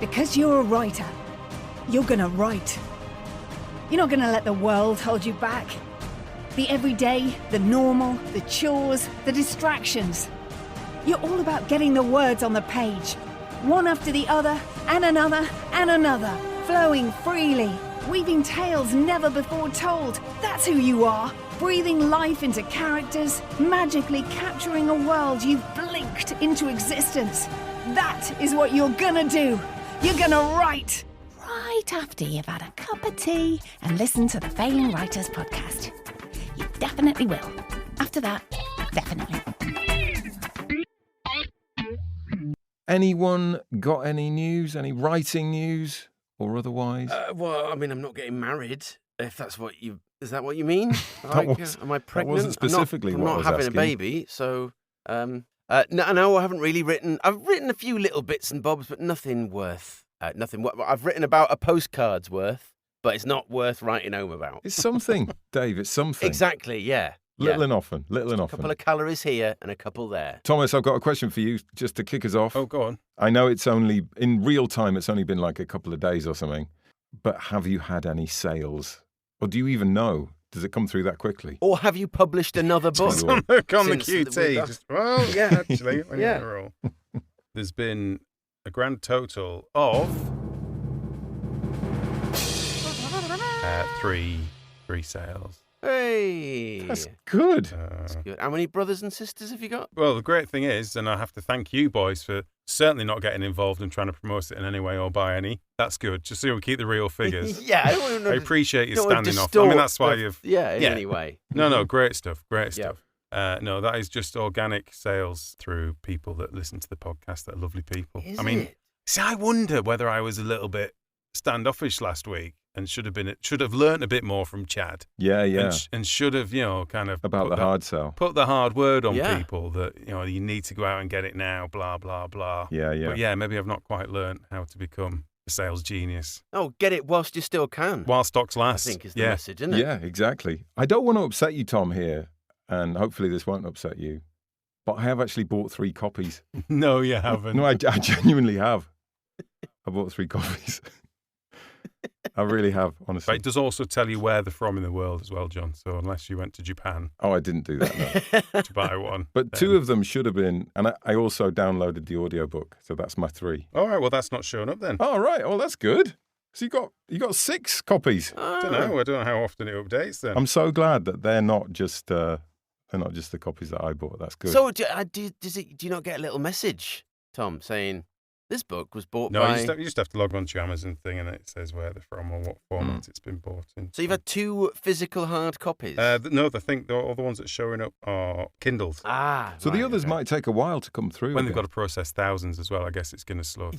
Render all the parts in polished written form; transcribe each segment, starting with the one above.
Because you're a writer, you're gonna write. You're not gonna let the world hold you back. The everyday, the normal, the chores, the distractions. You're all about getting the words on the page, one after the other, and another, flowing freely, weaving tales never before told. That's who you are. Breathing life into characters, magically capturing a world you've blinked into existence. That is what you're gonna do. You're gonna write. Right after you've had a cup of tea and listened to the Failing Writers podcast. You definitely will. After that, definitely. Anyone got any news? Any writing news or otherwise? Well, I mean, I'm not getting married. If that's what you... Is that what you mean? Am I pregnant? That wasn't specifically what I was I'm not having asking. a baby, so... No, I haven't really written... I've written a few little bits and bobs, but nothing worth... I've written about a postcard's worth, but it's not worth writing home about. It's something, Dave. It's something. Exactly, yeah. Little and often. A couple of calories here and a couple there. Thomas, I've got a question for you just to kick us off. Oh, go on. I know it's only... In real time, it's only been like a couple of days or something. But have you had any sales? Or do you even know? Does it come through that quickly? Or have you published another book? On the Since QT. Yeah. Actually, Yeah. There's been a grand total of three sales. Hey. That's good. That's good. How many brothers and sisters have you got? Well, the great thing is, and I have to thank you boys for certainly not getting involved and trying to promote it in any way or buy any. That's good. Just so we keep the real figures. Yeah, I don't I appreciate you don't want to standing off. I mean, that's why distort you've... in any way. No, great stuff. Great Yeah. stuff. No, that is just organic sales through people that listen to the podcast that are lovely people. Is I mean, it? see, I wonder whether I was a little bit standoffish last week and should have learnt a bit more from Chad. Yeah. And should have, kind of... About the hard sell. Put the hard word on Yeah. people that, you need to go out and get it now, blah, blah, blah. Yeah. But yeah, maybe I've not quite learnt how to become a sales genius. Oh, get it whilst you still can. While stocks I last. think is the message, isn't it? Yeah, exactly. I don't want to upset you, Tom, here. And hopefully this won't upset you. But I have actually bought 3 copies. No, you haven't. No, I genuinely have. I bought 3 copies. I really have, honestly. But it does also tell you where they're from in the world as well, John. So unless you went to Japan Oh, I didn't do that, no. to buy one. But 2 of them should have been, and I also downloaded the audiobook, so that's my 3. All right, well, that's not showing up then. Oh, right. Oh, that's good. So you got 6 copies. I don't know how often it updates then. I'm so glad that they're not just the copies that I bought. That's good. So do you not get a little message, Tom, saying this book was bought by... you just have to log on to your Amazon thing and it says where they're from or what format it's been bought in. So you've had 2 physical I think all the ones that are showing up are Kindled. So the others might take a while to come through. When they've got to process thousands as well, I guess it's going to slow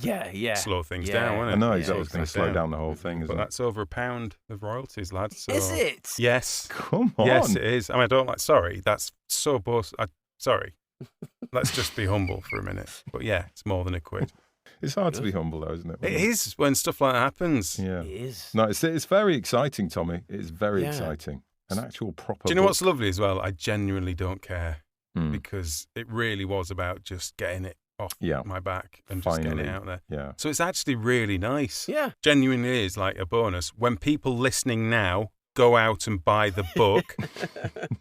things down, won't it? I know, exactly. It's going to slow down the whole thing, isn't But it? that's over £1 of royalties, lads. So, Is it? Yes. Come on. Yes, it is. I mean, I don't like... Sorry, that's so sorry. Let's just be humble for a minute. But yeah, it's more than £1. It's hard to be humble, though, isn't it? It is when stuff like that happens. Yeah. It is. No, it's very exciting, Tommy. It's very exciting. An actual proper Do you know book. what's lovely as well? I genuinely don't care because it really was about just getting it off my back and just getting it out there. Yeah. So it's actually really nice. Yeah. Genuinely is like a bonus. When people listening now go out and buy the book,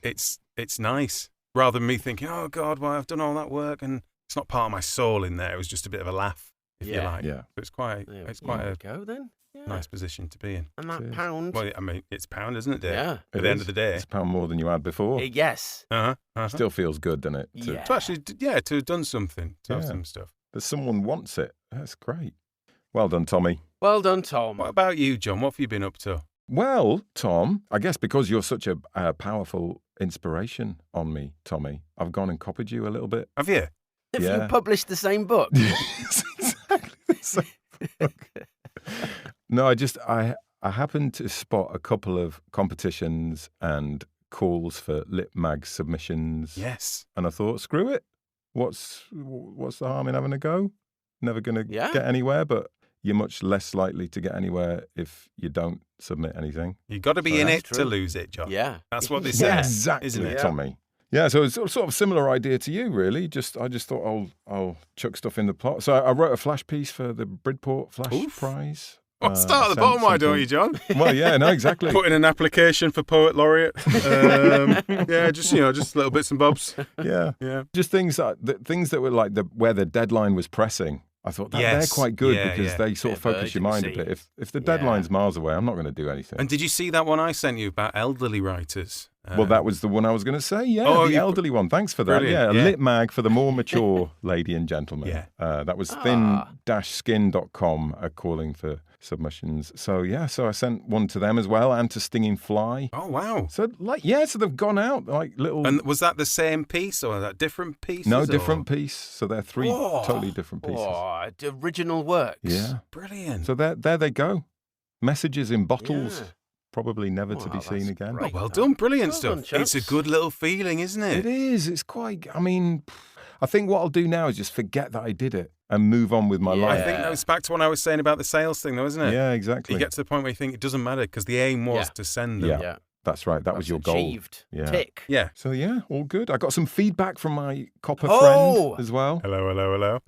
it's nice. Rather than me thinking, oh, God, well, I've done all that work and it's not part of my soul in there. It was just a bit of a laugh. If you like. Yeah. But it's quite a nice position to be in. And that pound. Well, I mean, it's £1, isn't it, Dave? Yeah. At the end of the day. It's £1 more than you had before. Yes. Still feels good, doesn't it? To have done something, to have some stuff. That someone wants it. That's great. Well done, Tommy. Well done, Tom. What about you, John? What have you been up to? Well, Tom, I guess because you're such a powerful inspiration on me, Tommy, I've gone and copied you a little bit. Have you? Have you published the same book? It's exactly the same book. No, I happened to spot a couple of competitions and calls for Lit Mag submissions. Yes. And I thought, screw it. What's the harm in having a go? Never going to get anywhere, but you're much less likely to get anywhere if you don't submit anything. You've got to be in it to lose it, John. Yeah. That's what they say. Exactly, isn't it? Tommy. Yeah, so it's sort of a similar idea to you, really. I just thought I'll chuck stuff in the pot. So I wrote a flash piece for the Bridport Flash Prize. Well, start at the bottom, why don't you, John? Well, yeah, no, exactly. Put in an application for Poet Laureate. Just little bits and bobs. Yeah. Just things that were like where the deadline was pressing. I thought they're quite good because they sort of focus your mind a bit. If the deadline's miles away, I'm not going to do anything. And did you see that one I sent you about elderly writers? Well, that was the one I was going to say. Yeah, the elderly one. Thanks for that. Brilliant. Yeah, a lit mag for the more mature lady and gentleman. Yeah. That was thin-skin.com calling for submissions. So I sent one to them as well, and to Stinging Fly. Oh, wow. So so they've gone out like little. And was that the same piece or that different pieces? No, different piece. So they're three totally different pieces. Oh, original works. Yeah. Brilliant. So there they go. Messages in bottles. Yeah. Probably never to be seen again. Oh, well done. Brilliant stuff. Done, it's a good little feeling, isn't it? It is. It's quite, I think what I'll do now is just forget that I did it and move on with my life. I think that was back to what I was saying about the sales thing, though, isn't it? Yeah, exactly. You get to the point where you think it doesn't matter because the aim was to send them. Yeah. That's right. That was your goal. Achieved. Yeah. Tick. Yeah. So, all good. I got some feedback from my copper friend as well. Hello.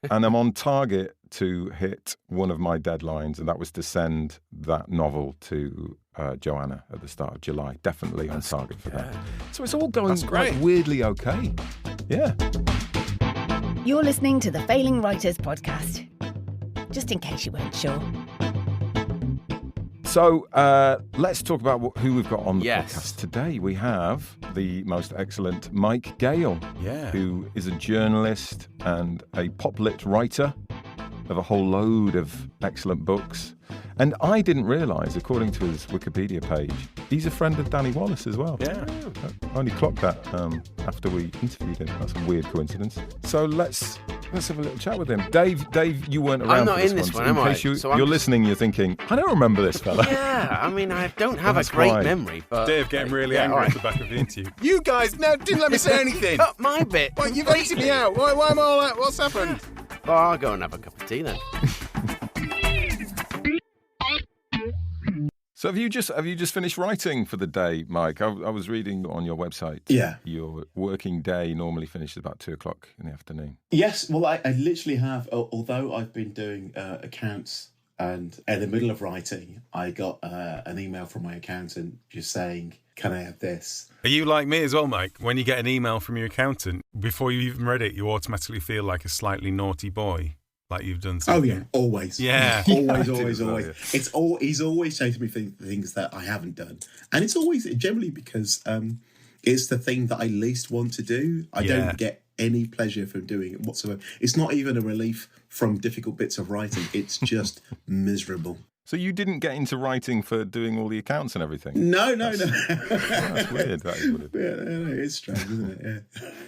And I'm on target to hit one of my deadlines, and that was to send that novel to Joanna at the start of July. Definitely on target for that. So it's all going weirdly okay. Yeah. You're listening to the Failing Writers podcast, just in case you weren't sure. So let's talk about who we've got on the podcast today. We have the most excellent Mike Gayle, who is a journalist and a pop lit writer of a whole load of excellent books. And I didn't realise, according to his Wikipedia page, he's a friend of Danny Wallace as well. Yeah. I only clocked that after we interviewed him. That's a weird coincidence. So let's have a little chat with him. Dave, you weren't around. I'm not in this one, am I? In case you're listening, you're thinking, I don't remember this fella. Yeah, I don't have a great memory. But Dave getting really angry at the back of the interview. You guys didn't let me say anything. Cut my bit. Well, you've eaten me out. Why am I all that? What's happened? Oh, I'll go and have a cup of tea then. So have you just finished writing for the day, Mike? I was reading on your website. Yeah. Your working day normally finishes about 2:00 in the afternoon. Yes. Well, I literally have, although I've been doing accounts, and in the middle of writing, I got an email from my accountant just saying, can I have this? Are you like me as well, Mike? When you get an email from your accountant, before you even read it, you automatically feel like a slightly naughty boy. Like you've done something. Oh, yeah, always. Yeah. always. He's always saying to me things that I haven't done. And it's always generally because it's the thing that I least want to do. I don't get any pleasure from doing it whatsoever. It's not even a relief from difficult bits of writing. It's just miserable. So you didn't get into writing for doing all the accounts and everything? No. That's weird. That is weird. Yeah, it's strange, isn't it?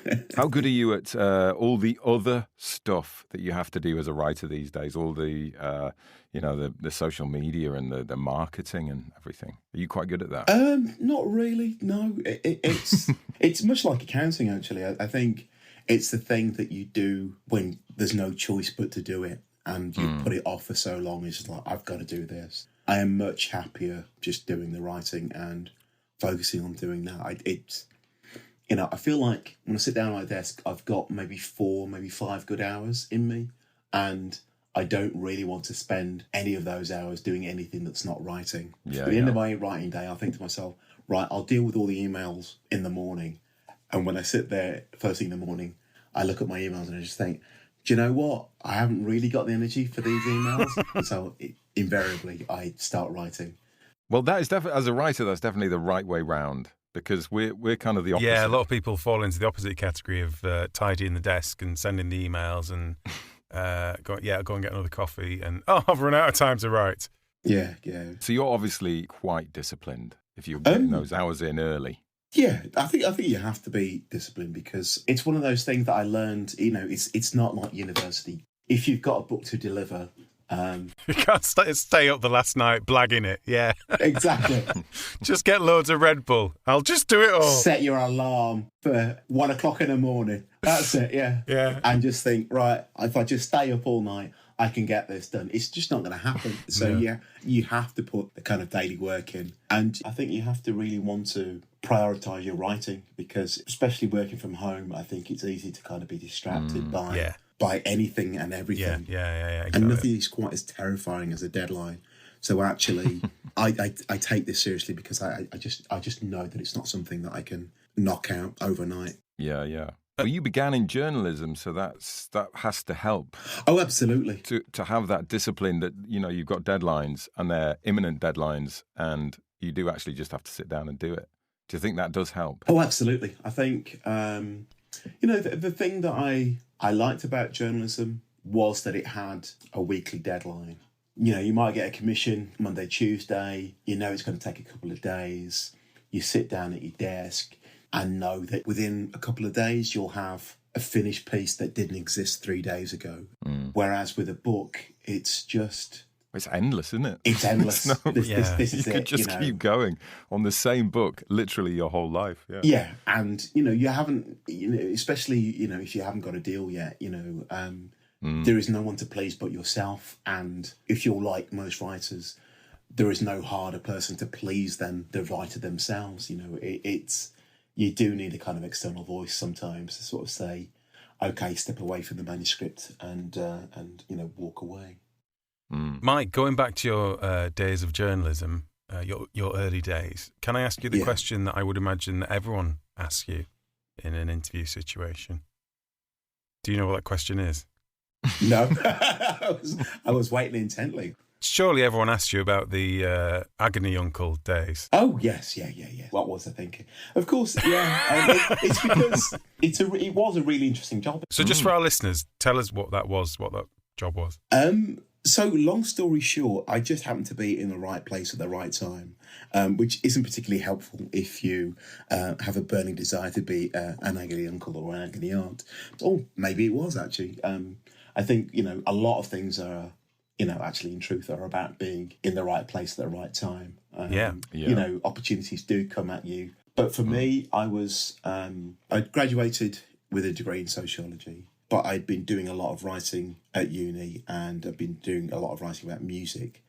Yeah. How good are you at all the other stuff that you have to do as a writer these days? All the, the social media and the marketing and everything. Are you quite good at that? Not really. No, it's much like accounting. Actually, I think it's the thing that you do when there's no choice but to do it. And you put it off for so long, it's just like, I've got to do this. I am much happier just doing the writing and focusing on doing that. I feel like when I sit down at my desk, I've got maybe 4, maybe 5 good hours in me. And I don't really want to spend any of those hours doing anything that's not writing. Yeah, At the end of my writing day, I think to myself, right, I'll deal with all the emails in the morning. And when I sit there first thing in the morning, I look at my emails and I just think, do you know what? I haven't really got the energy for these emails. And so invariably, I start writing. Well, that is definitely, as a writer, that's definitely the right way round, because we're kind of the opposite. Yeah, a lot of people fall into the opposite category of tidying the desk and sending the emails and go and get another coffee and, I've run out of time to write. Yeah. So you're obviously quite disciplined if you're getting those hours in early. Yeah, I think you have to be disciplined because it's one of those things that I learned. It's not like university. If you've got a book to deliver, you can't stay up the last night blagging it. Yeah, exactly. Just get loads of Red Bull. I'll just do it all. Set your alarm for 1:00 in the morning. That's it. Yeah. Yeah. And just think, right, if I just stay up all night, I can get this done. It's just not going to happen. So you have to put the kind of daily work in. And I think you have to really want to prioritise your writing, because especially working from home, I think it's easy to kind of be distracted by anything and everything. Yeah, exactly. And nothing is quite as terrifying as a deadline. So actually, I take this seriously, because I just know that it's not something that I can knock out overnight. Yeah. Well, you began in journalism, so that has to help. Oh, absolutely. To have that discipline that, you've got deadlines and they're imminent deadlines, and you do actually just have to sit down and do it. Do you think that does help? Oh, absolutely. I think, the thing that I liked about journalism was that it had a weekly deadline. You might get a commission Monday, Tuesday. It's going to take a couple of days. You sit down at your desk and know that within a couple of days you'll have a finished piece that didn't exist 3 days ago. Whereas with a book, it's endless, isn't it? It's endless. This is you could just keep going on the same book literally your whole life. Yeah, and you haven't, especially if you haven't got a deal yet, there is no one to please but yourself. And if you're like most writers, there is no harder person to please than the writer themselves. You do need a kind of external voice sometimes to sort of say, okay, step away from the manuscript and walk away. Mike, going back to your days of journalism, your early days, can I ask you the question that I would imagine that everyone asks you in an interview situation? Do you know what that question is? No, I was waiting intently. Surely everyone asked you about the agony uncle days. Oh yes, yeah. What was I thinking? Of course, yeah. It's because it was a really interesting job. So just for our listeners, tell us what that job was. So long story short, I just happened to be in the right place at the right time, which isn't particularly helpful if you have a burning desire to be an agony uncle or an agony aunt. Or maybe it was actually. I think, a lot of things are, actually in truth are about being in the right place at the right time. Opportunities do come at you. But for me, I graduated with a degree in sociology, but I'd been doing a lot of writing at uni, and I've been doing a lot of writing about music.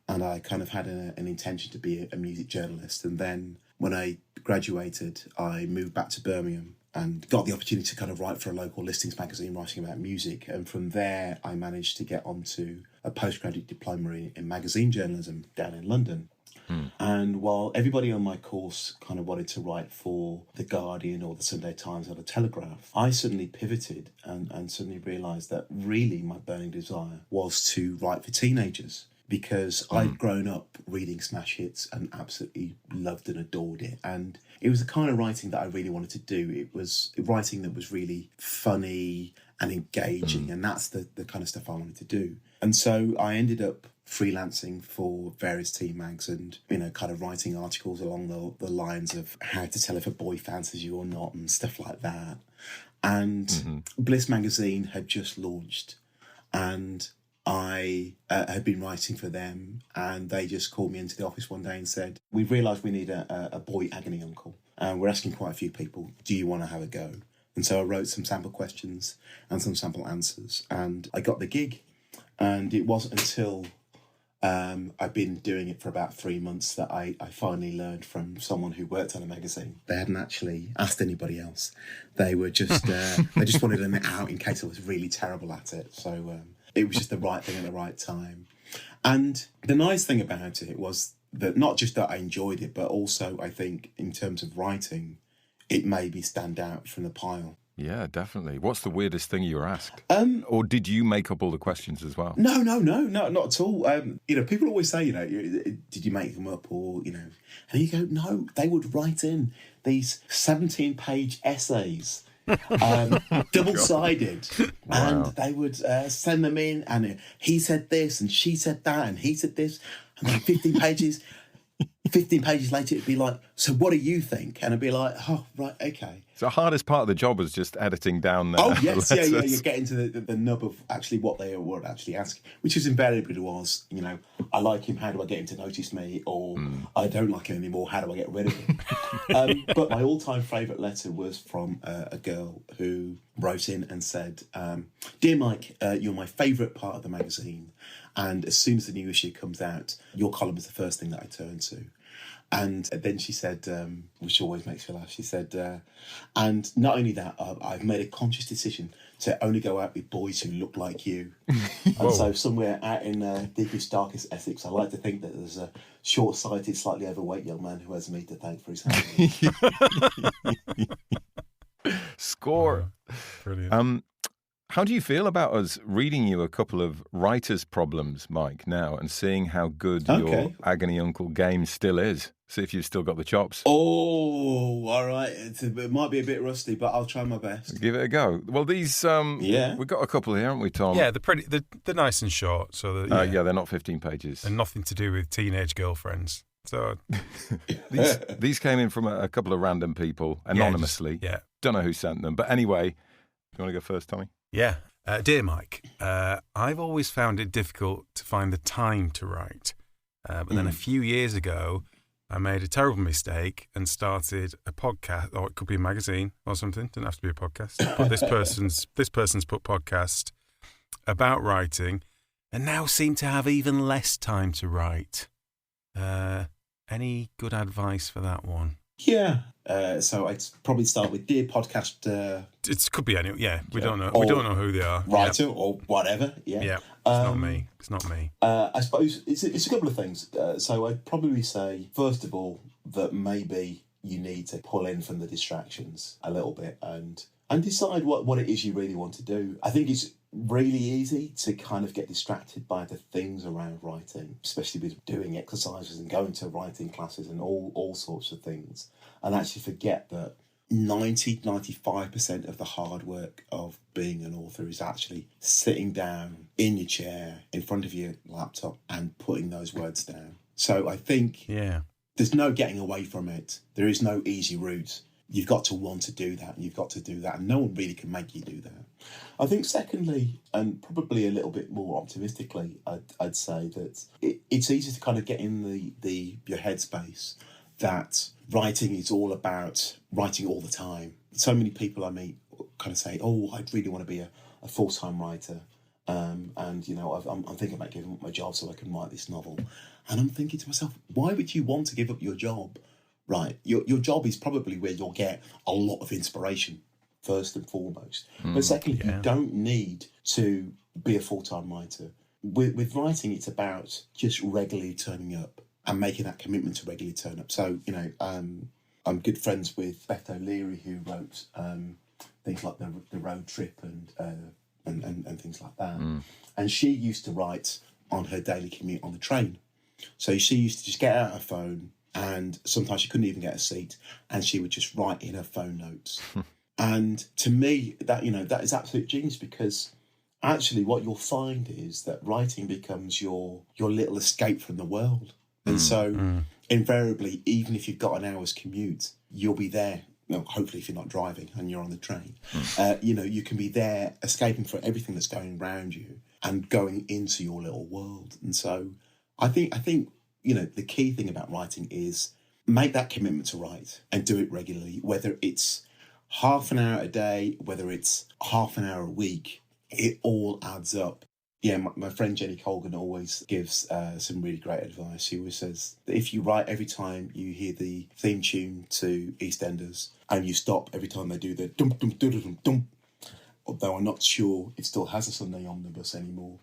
And I kind of had an intention to be a music journalist. And then when I graduated, I moved back to Birmingham and got the opportunity to kind of write for a local listings magazine writing about music. And from there, I managed to get onto a postgraduate diploma in magazine journalism down in London. And while everybody on my course kind of wanted to write for The Guardian or The Sunday Times or The Telegraph, I suddenly pivoted and suddenly realised that really my burning desire was to write for teenagers. Because I'd grown up reading smash hits and absolutely loved and adored it. And it was the kind of writing that I really wanted to do. It was writing that was really funny and engaging, and that's the kind of stuff I wanted to do. And so I ended up freelancing for various teen mags and, kind of writing articles along the lines of how to tell if a boy fancies you or not and stuff like that. And Bliss magazine had just launched, and I had been writing for them, and they just called me into the office one day and said, we've realised we need a boy agony uncle, and we're asking quite a few people, do you want to have a go? And so I wrote some sample questions and some sample answers, and I got the gig. And it wasn't until I'd been doing it for about 3 months that I finally learned from someone who worked on a magazine. They hadn't actually asked anybody else. They were just, they just wanted them out in case I was really terrible at it. So it was just the right thing at the right time. And the nice thing about it was that not just that I enjoyed it, but also I think in terms of writing, it made me stand out from the pile. Yeah, definitely. What's the weirdest thing you were asked? Or did you make up all the questions as well? No, not at all. People always say, did you make them up or, and you go, no, they would write in these 17-page essays, double-sided, and they would send them in, and he said this, and she said that, and he said this, and then 15 pages later, it'd be like, so what do you think? And I'd be like, oh, right, okay. So the hardest part of the job was just editing down Oh, yes, yeah, letters. you're getting to the nub of actually what they were actually asking, which is invariably was, I like him, how do I get him to notice me? Or I don't like him anymore, how do I get rid of him? But my all-time favourite letter was from a girl who wrote in and said, Dear Mike, you're my favourite part of the magazine, and as soon as the new issue comes out, your column is the first thing that I turn to. And then she said, which always makes me laugh, she said, and not only that, I've made a conscious decision to only go out with boys who look like you. And so somewhere out in deepest, darkest Essex, I like to think that there's a short-sighted, slightly overweight young man who has me to thank for his hand. Score. Brilliant. How do you feel about us reading you a couple of writer's problems, Mike, now, and seeing how good your Agony Uncle game still is? See if you've still got the chops. Oh, all right. It might be a bit rusty, but I'll try my best. Give it a go. Well, these, we've got a couple here, haven't we, Tom? Yeah, they're nice and short. So yeah, they're not 15 pages. And nothing to do with teenage girlfriends. So these came in from a couple of random people, anonymously. Yeah. Don't know who sent them. But anyway, do you want to go first, Tommy? Yeah. Dear Mike, I've always found it difficult to find the time to write. But then a few years ago, I made a terrible mistake and started a podcast, or it could be a magazine or something. Doesn't have to be a podcast. But this person's put podcast about writing, and now seem to have even less time to write. Any good advice for that one? Yeah. So I'd probably start with Dear Podcast. It could be any. Yeah, we don't know. We don't know who they are. Writer or whatever. Yeah. Yeah. It's not me. I suppose it's a couple of things. So I'd probably say, first of all, that maybe you need to pull in from the distractions a little bit and decide what it is you really want to do. I think it's really easy to kind of get distracted by the things around writing, especially with doing exercises and going to writing classes and all sorts of things, and actually forget that 95% of the hard work of being an author is actually sitting down in your chair in front of your laptop and putting those words down. So I think there's no getting away from it. There is no easy route. You've got to want to do that, and you've got to do that, and no one really can make you do that. I think secondly, and probably a little bit more optimistically, I'd say that it's easy to kind of get in your headspace that writing is all about writing all the time. So many people I meet kind of say, oh, I'd really want to be a full-time writer. And, I'm thinking about giving up my job so I can write this novel. And I'm thinking to myself, why would you want to give up your job? Right, your job is probably where you'll get a lot of inspiration, first and foremost. But secondly, you don't need to be a full-time writer. With writing, it's about just regularly turning up and making that commitment to regularly turn up. So, I'm good friends with Beth O'Leary, who wrote things like the Road Trip and things like that. And she used to write on her daily commute on the train. So she used to just get out her phone, and sometimes she couldn't even get a seat, and she would just write in her phone notes. And to me, that is absolute genius, because actually what you'll find is that writing becomes your little escape from the world. And so invariably, even if you've got an hour's commute, you'll be there. Well, hopefully if you're not driving and you're on the train, you can be there escaping from everything that's going around you and going into your little world. And so I think the key thing about writing is make that commitment to write and do it regularly, whether it's half an hour a day, whether it's half an hour a week, it all adds up. Yeah, my friend Jenny Colgan always gives some really great advice. She always says that if you write every time you hear the theme tune to EastEnders and you stop every time they do the dum dum dum dum dum, although I'm not sure it still has a Sunday omnibus anymore.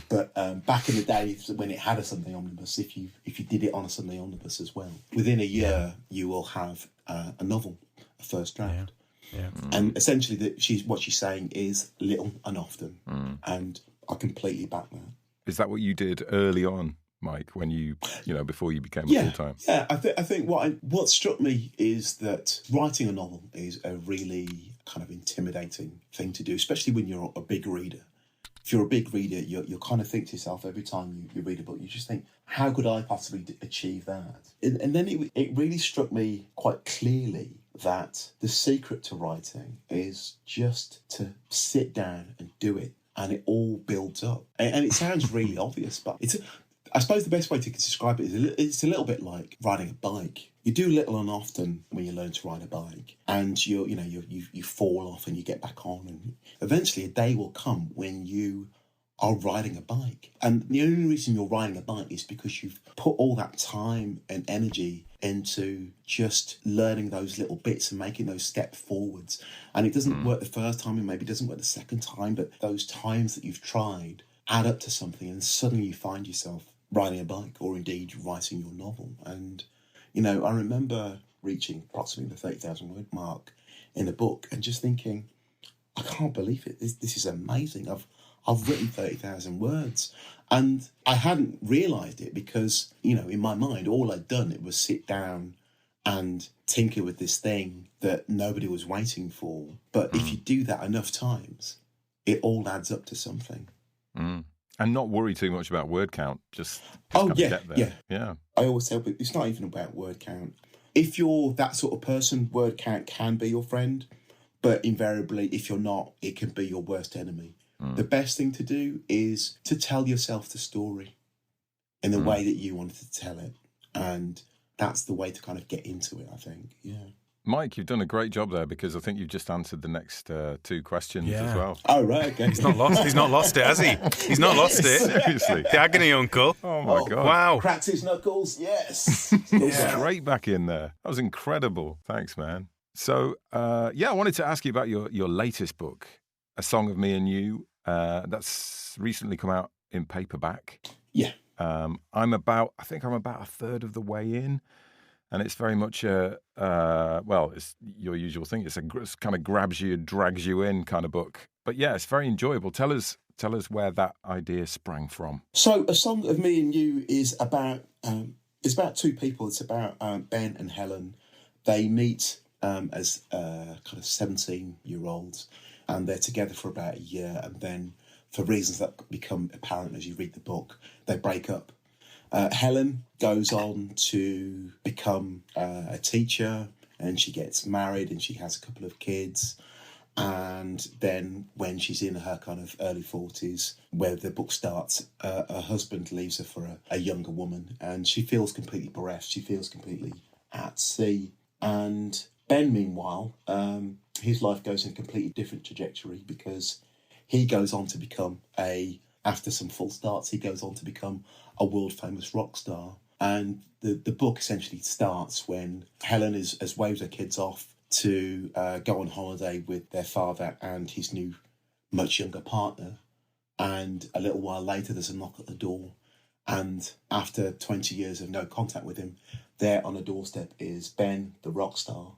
But back in the day when it had a Sunday omnibus, if you did it on a Sunday omnibus as well, within a year you will have a novel, a first draft. Yeah. And essentially what she's saying is little and often. And I completely back that. Is that what you did early on, Mike, when you before you became a full-time? Yeah, I think what struck me is that writing a novel is a really kind of intimidating thing to do, especially when you're a big reader. If you're a big reader, you kind of think to yourself every time you read a book, you just think, how could I possibly achieve that? And then it really struck me quite clearly that the secret to writing is just to sit down and do it, and it all builds up. And it sounds really obvious, but I suppose the best way to describe it is it's a little bit like riding a bike. You do little and often when you learn to ride a bike, and you fall off and you get back on, and eventually a day will come when you are riding a bike. And the only reason you're riding a bike is because you've put all that time and energy into just learning those little bits and making those steps forwards. And it doesn't work the first time, and maybe it doesn't work the second time, but those times that you've tried add up to something, and suddenly you find yourself riding a bike, or indeed writing your novel. And, I remember reaching approximately the 30,000 word mark in a book and just thinking, I can't believe it. This is amazing. I've written 30,000 words, and I hadn't realised it because, in my mind, all I'd done it was sit down and tinker with this thing that nobody was waiting for. But if you do that enough times, it all adds up to something. And not worry too much about word count. Just get there. Yeah. I always tell people it's not even about word count. If you're that sort of person, word count can be your friend, but invariably, if you're not, it can be your worst enemy. The best thing to do is to tell yourself the story in the way that you wanted to tell it. And that's the way to kind of get into it, I think. Yeah. Mike, you've done a great job there, because I think you've just answered the next two questions as well. Oh, right, okay. He's not lost it, has he? He's not lost it. Seriously. The agony, Uncle. Oh, my God. Wow. Cracked his knuckles, yes. Straight back in there. That was incredible. Thanks, man. So, I wanted to ask you about your latest book, A Song of Me and You. That's recently come out in paperback. Yeah. I'm about a third of the way in, and it's very much it's your usual thing. It's kind of grabs you, drags you in kind of book. But yeah, it's very enjoyable. Tell us where that idea sprang from. So, A Song of Me and You is about two people. It's about Ben and Helen. They meet as kind of 17-year-olds. And they're together for about a year, and then, for reasons that become apparent as you read the book, they break up. Helen goes on to become a teacher, and she gets married, and she has a couple of kids. And then when she's in her kind of early 40s, where the book starts, her husband leaves her for a younger woman, and she feels completely bereft. She feels completely at sea. And Ben, meanwhile, his life goes in a completely different trajectory, because he goes on to become after some false starts, he goes on to become a world-famous rock star. And the book essentially starts when Helen has waved her kids off to go on holiday with their father and his new, much younger partner. And a little while later, there's a knock at the door. And after 20 years of no contact with him, there on a doorstep is Ben, the rock star.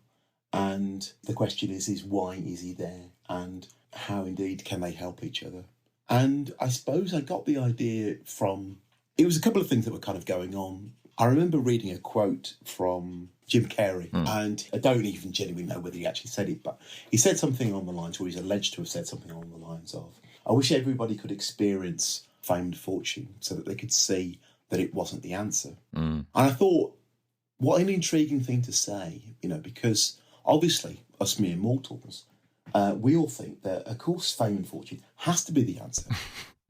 And the question is why is he there? And how indeed can they help each other? And I suppose I got the idea from... It was a couple of things that were kind of going on. I remember reading a quote from Jim Carrey, and I don't even genuinely know whether he actually said it, but he said something along the lines, or he's alleged to have said something along the lines of, I wish everybody could experience fame and fortune so that they could see that it wasn't the answer. And I thought, what an intriguing thing to say, because obviously, us mere mortals, we all think that, of course, fame and fortune has to be the answer.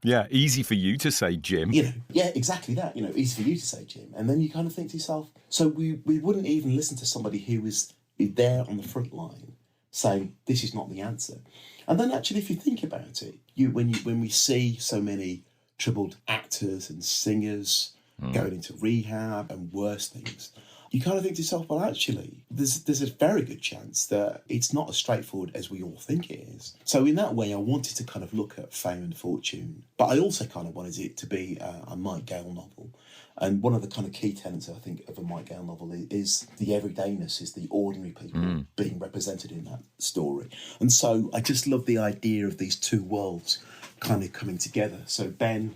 Yeah, easy for you to say, Jim. Yeah, exactly that. Easy for you to say, Jim. And then you kind of think to yourself, so we wouldn't even listen to somebody who is there on the front line saying, this is not the answer. And then actually, if you think about it, when we see so many troubled actors and singers going into rehab and worse things, you kind of think to yourself, well, actually, there's a very good chance that it's not as straightforward as we all think it is. So in that way, I wanted to kind of look at fame and fortune, but I also kind of wanted it to be a Mike Gayle novel. And one of the kind of key tenets, I think, of a Mike Gayle novel is the everydayness, is the ordinary people being represented in that story. And so I just love the idea of these two worlds kind of coming together. So Ben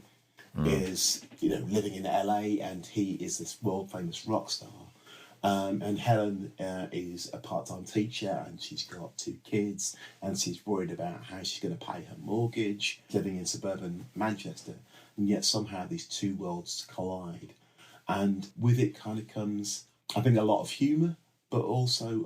is, living in LA, and he is this world-famous rock star. And Helen is a part-time teacher, and she's got 2 kids, and she's worried about how she's going to pay her mortgage, living in suburban Manchester. And yet somehow these two worlds collide. And with it kind of comes, I think, a lot of humour, but also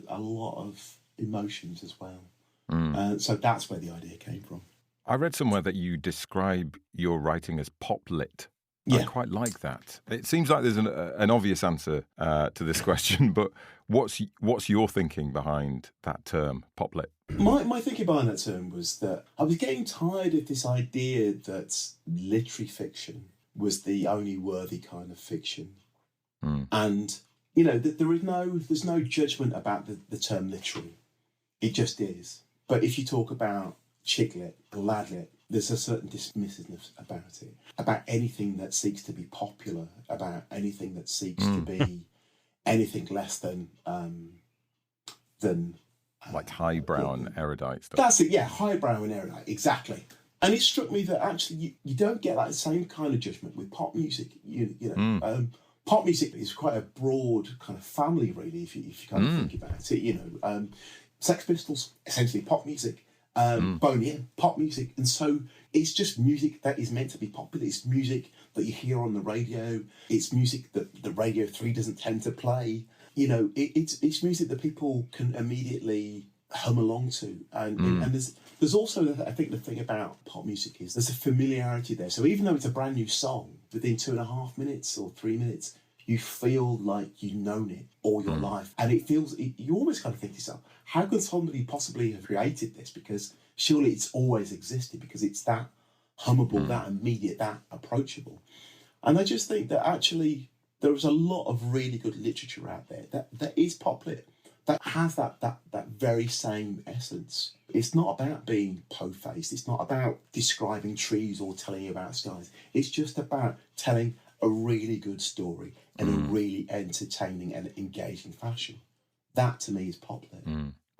a lot of emotions as well. Mm. So that's where the idea came from. I read somewhere that you describe your writing as pop lit. Yeah. I quite like that. It seems like there's an obvious answer to this question, but what's your thinking behind that term, pop lit? My thinking behind that term was that I was getting tired of this idea that literary fiction was the only worthy kind of fiction. Mm. And, you know, there's no judgment about the term literary. It just is. But if you talk about chick lit, lad lit, there's a certain dismissiveness about it, about anything that seeks to be popular, about anything that seeks to be anything less than like highbrow and erudite stuff. That's it, yeah, highbrow and erudite, exactly. And it struck me that actually you don't get that same kind of judgment with pop music. You know, pop music is quite a broad kind of family, really, if you kind of think about it. You know, Sex Pistols, essentially pop music. Boney M, pop music. And so it's just music that is meant to be popular. It's music that you hear on the radio. It's music that the Radio 3 doesn't tend to play. You know, it's music that people can immediately hum along to. And there's also, I think the thing about pop music is there's a familiarity there. So even though it's a brand new song, within 2.5 minutes or 3 minutes, you feel like you've known it all your life. And you almost kind of think to yourself, how could somebody possibly have created this? Because surely it's always existed, because it's that hummable, that immediate, that approachable. And I just think that actually there is a lot of really good literature out there that is pop lit, that has that very same essence. It's not about being po-faced. It's not about describing trees or telling you about skies. It's just about telling a really good story in a really entertaining and engaging fashion. That, to me, is pop lit.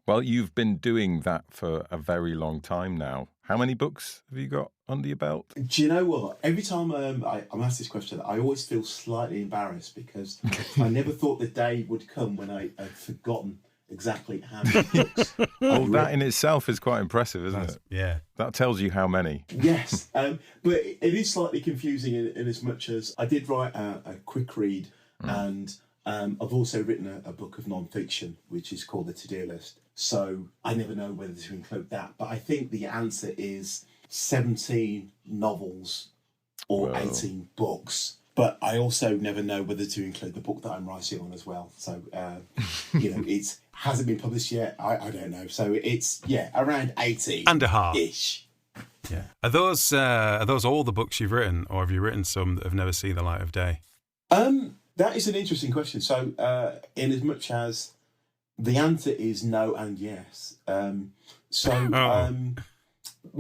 Well, you've been doing that for a very long time now. How many books have you got under your belt? Do you know what? Every time I'm asked this question, I always feel slightly embarrassed, because I never thought the day would come when I had forgotten exactly how many books. Oh, that in itself is quite impressive, isn't it? Yeah. That tells you how many. Yes, but it is slightly confusing in as much as I did write a quick read, and I've also written a book of non-fiction, which is called The To-Do List. So I never know whether to include that. But I think the answer is 17 novels or 18 books. But I also never know whether to include the book that I'm writing on as well. So, you know, it hasn't been published yet. I don't know. So it's, around 18. And a half. Ish. Yeah. Are those all the books you've written, or have you written some that have never seen the light of day? That is an interesting question. So, in as much as the answer is no and yes. My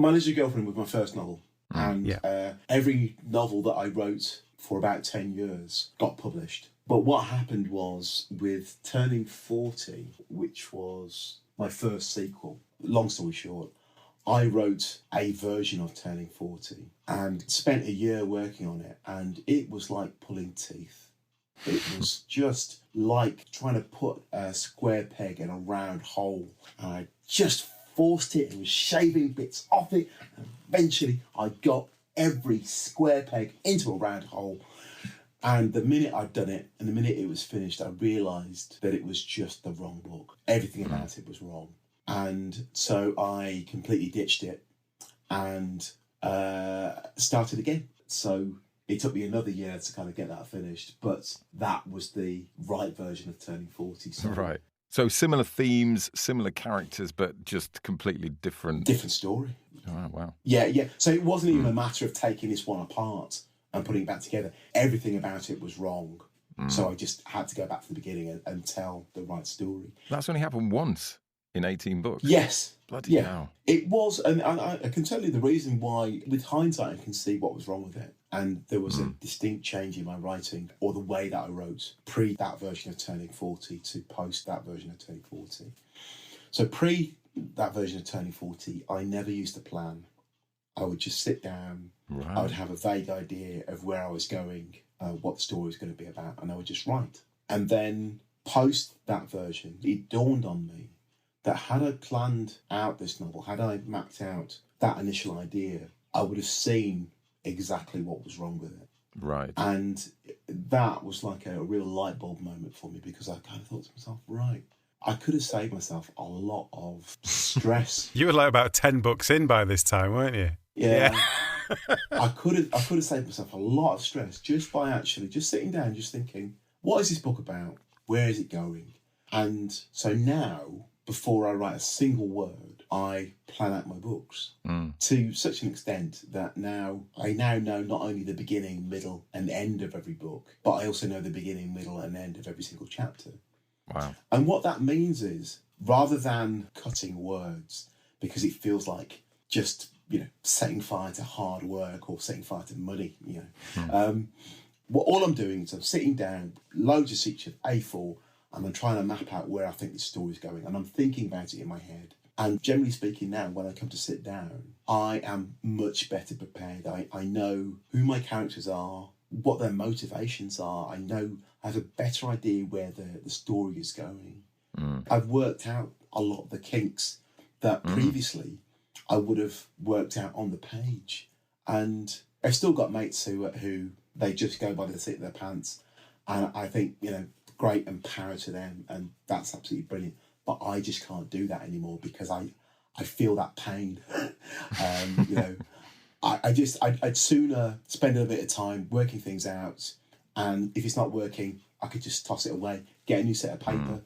Lizard Girlfriend was my first novel. And every novel that I wrote for about 10 years got published. But what happened was, with Turning 40, which was my first sequel, long story short, I wrote a version of Turning 40 and spent a year working on it. And it was like pulling teeth. It was just like trying to put a square peg in a round hole. And I just forced it and was shaving bits off it. And eventually I got every square peg into a round hole. And the minute I'd done it and the minute it was finished, I realised that it was just the wrong book. Everything about it was wrong. And so I completely ditched it and started again. So it took me another year to kind of get that finished, but that was the right version of Turning 40. So Right. So similar themes, similar characters, but just completely different. Different story. Oh, wow. Yeah. So it wasn't even a matter of taking this one apart and putting it back together. Everything about it was wrong. So I just had to go back to the beginning and tell the right story. That's only happened once in 18 books. Yes. Bloody hell. It was, and I can tell you the reason why. With hindsight, I can see what was wrong with it. And there was a distinct change in my writing, or the way that I wrote, pre that version of Turning 40 to post that version of Turning 40. So pre that version of Turning 40, I never used a plan. I would just sit down. Right. I would have a vague idea of where I was going, what the story was going to be about, and I would just write. And then post that version, it dawned on me that had I planned out this novel, had I mapped out that initial idea, I would have seen exactly what was wrong with it. Right. And that was like a real light bulb moment for me, because I kind of thought to myself, right, I could have saved myself a lot of stress. You were like about 10 books in by this time, weren't you? Yeah. I could have saved myself a lot of stress just by actually just sitting down, just thinking, what is this book about? Where is it going? And so now, before I write a single word, I plan out my books to such an extent that I now know not only the beginning, middle, and end of every book, but I also know the beginning, middle, and end of every single chapter. Wow. And what that means is, rather than cutting words, because it feels like just, setting fire to hard work or setting fire to money, all I'm doing is I'm sitting down, loads of sheets of A4, and I'm trying to map out where I think the story's going, and I'm thinking about it in my head. And generally speaking now, when I come to sit down, I am much better prepared. I know who my characters are, what their motivations are. I have a better idea where the story is going. I've worked out a lot of the kinks that previously I would have worked out on the page. And I've still got mates who they just go by the seat of their pants. And I think, great and power to them. And that's absolutely brilliant. But I just can't do that anymore, because I feel that pain. I'd sooner spend a bit of time working things out. And if it's not working, I could just toss it away, get a new set of paper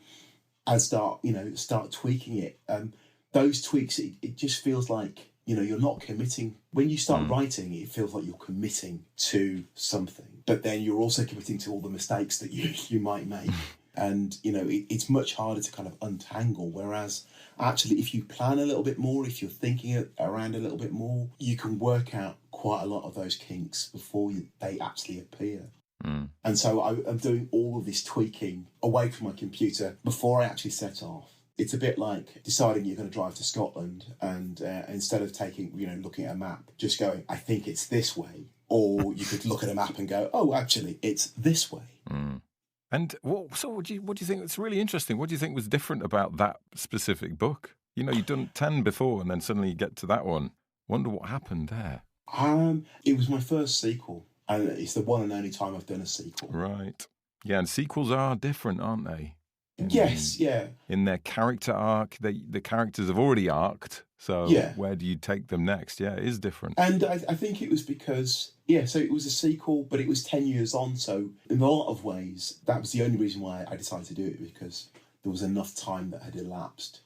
and start tweaking it. Those tweaks, it just feels like, you're not committing. When you start writing, it feels like you're committing to something, but then you're also committing to all the mistakes that you might make. And, it's much harder to kind of untangle. Whereas actually, if you plan a little bit more, if you're thinking around a little bit more, you can work out quite a lot of those kinks before they actually appear. And so I'm doing all of this tweaking away from my computer before I actually set off. It's a bit like deciding you're going to drive to Scotland and instead of looking at a map, just going, I think it's this way. Or you could look at a map and go, oh, actually, it's this way. And what do you think? It's really interesting. What do you think was different about that specific book? You'd done 10 before, and then suddenly you get to that one. Wonder what happened there. It was my first sequel, and it's the one and only time I've done a sequel. Right. Yeah, and sequels are different, aren't they? Yes, yeah. In their character arc, the characters have already arced. So where do you take them next? Yeah, it is different. And I think it was because, so it was a sequel, but it was 10 years on. So in a lot of ways, that was the only reason why I decided to do it, because there was enough time that had elapsed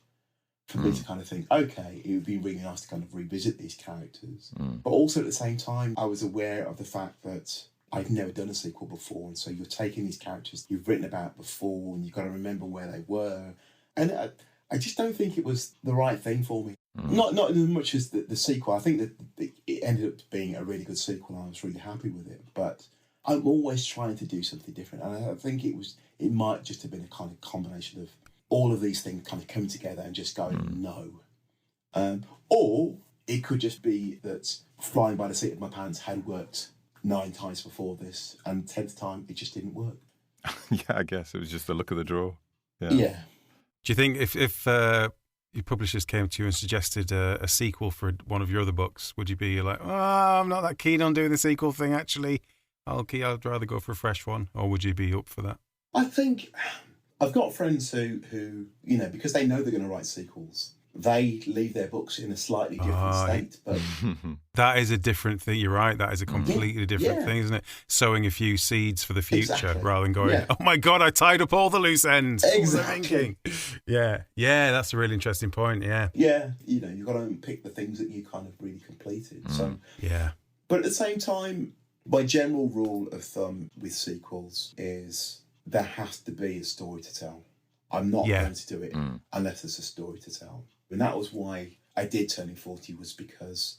for me to kind of think, okay, it would be really nice to kind of revisit these characters. But also at the same time, I was aware of the fact that I'd never done a sequel before. And so you're taking these characters you've written about before, and you've got to remember where they were. And I just don't think it was the right thing for me. Not as much as the sequel. I think that it ended up being a really good sequel, and I was really happy with it. But I'm always trying to do something different, and I think it might just have been a kind of combination of all of these things kind of coming together and just going no. Or it could just be that flying by the seat of my pants had worked 9 times before this, and 10th time it just didn't work. Yeah, I guess it was just the luck of the draw. Yeah. Do you think if your publishers came to you and suggested a sequel for one of your other books, would you be like, oh, I'm not that keen on doing the sequel thing, actually, I'd rather go for a fresh one? Or would you be up for that? I think I've got friends who because they know they're going to write sequels, they leave their books in a slightly different state. But that is a different thing. You're right. That is a completely different thing, isn't it? Sowing a few seeds for the future rather than going, oh my God, I tied up all the loose ends. Exactly. Yeah, that's a really interesting point. Yeah. Yeah, you've got to pick the things that you kind of really completed. So but at the same time, my general rule of thumb with sequels is there has to be a story to tell. I'm not going to do it unless there's a story to tell. And that was why I did Turning 40, was because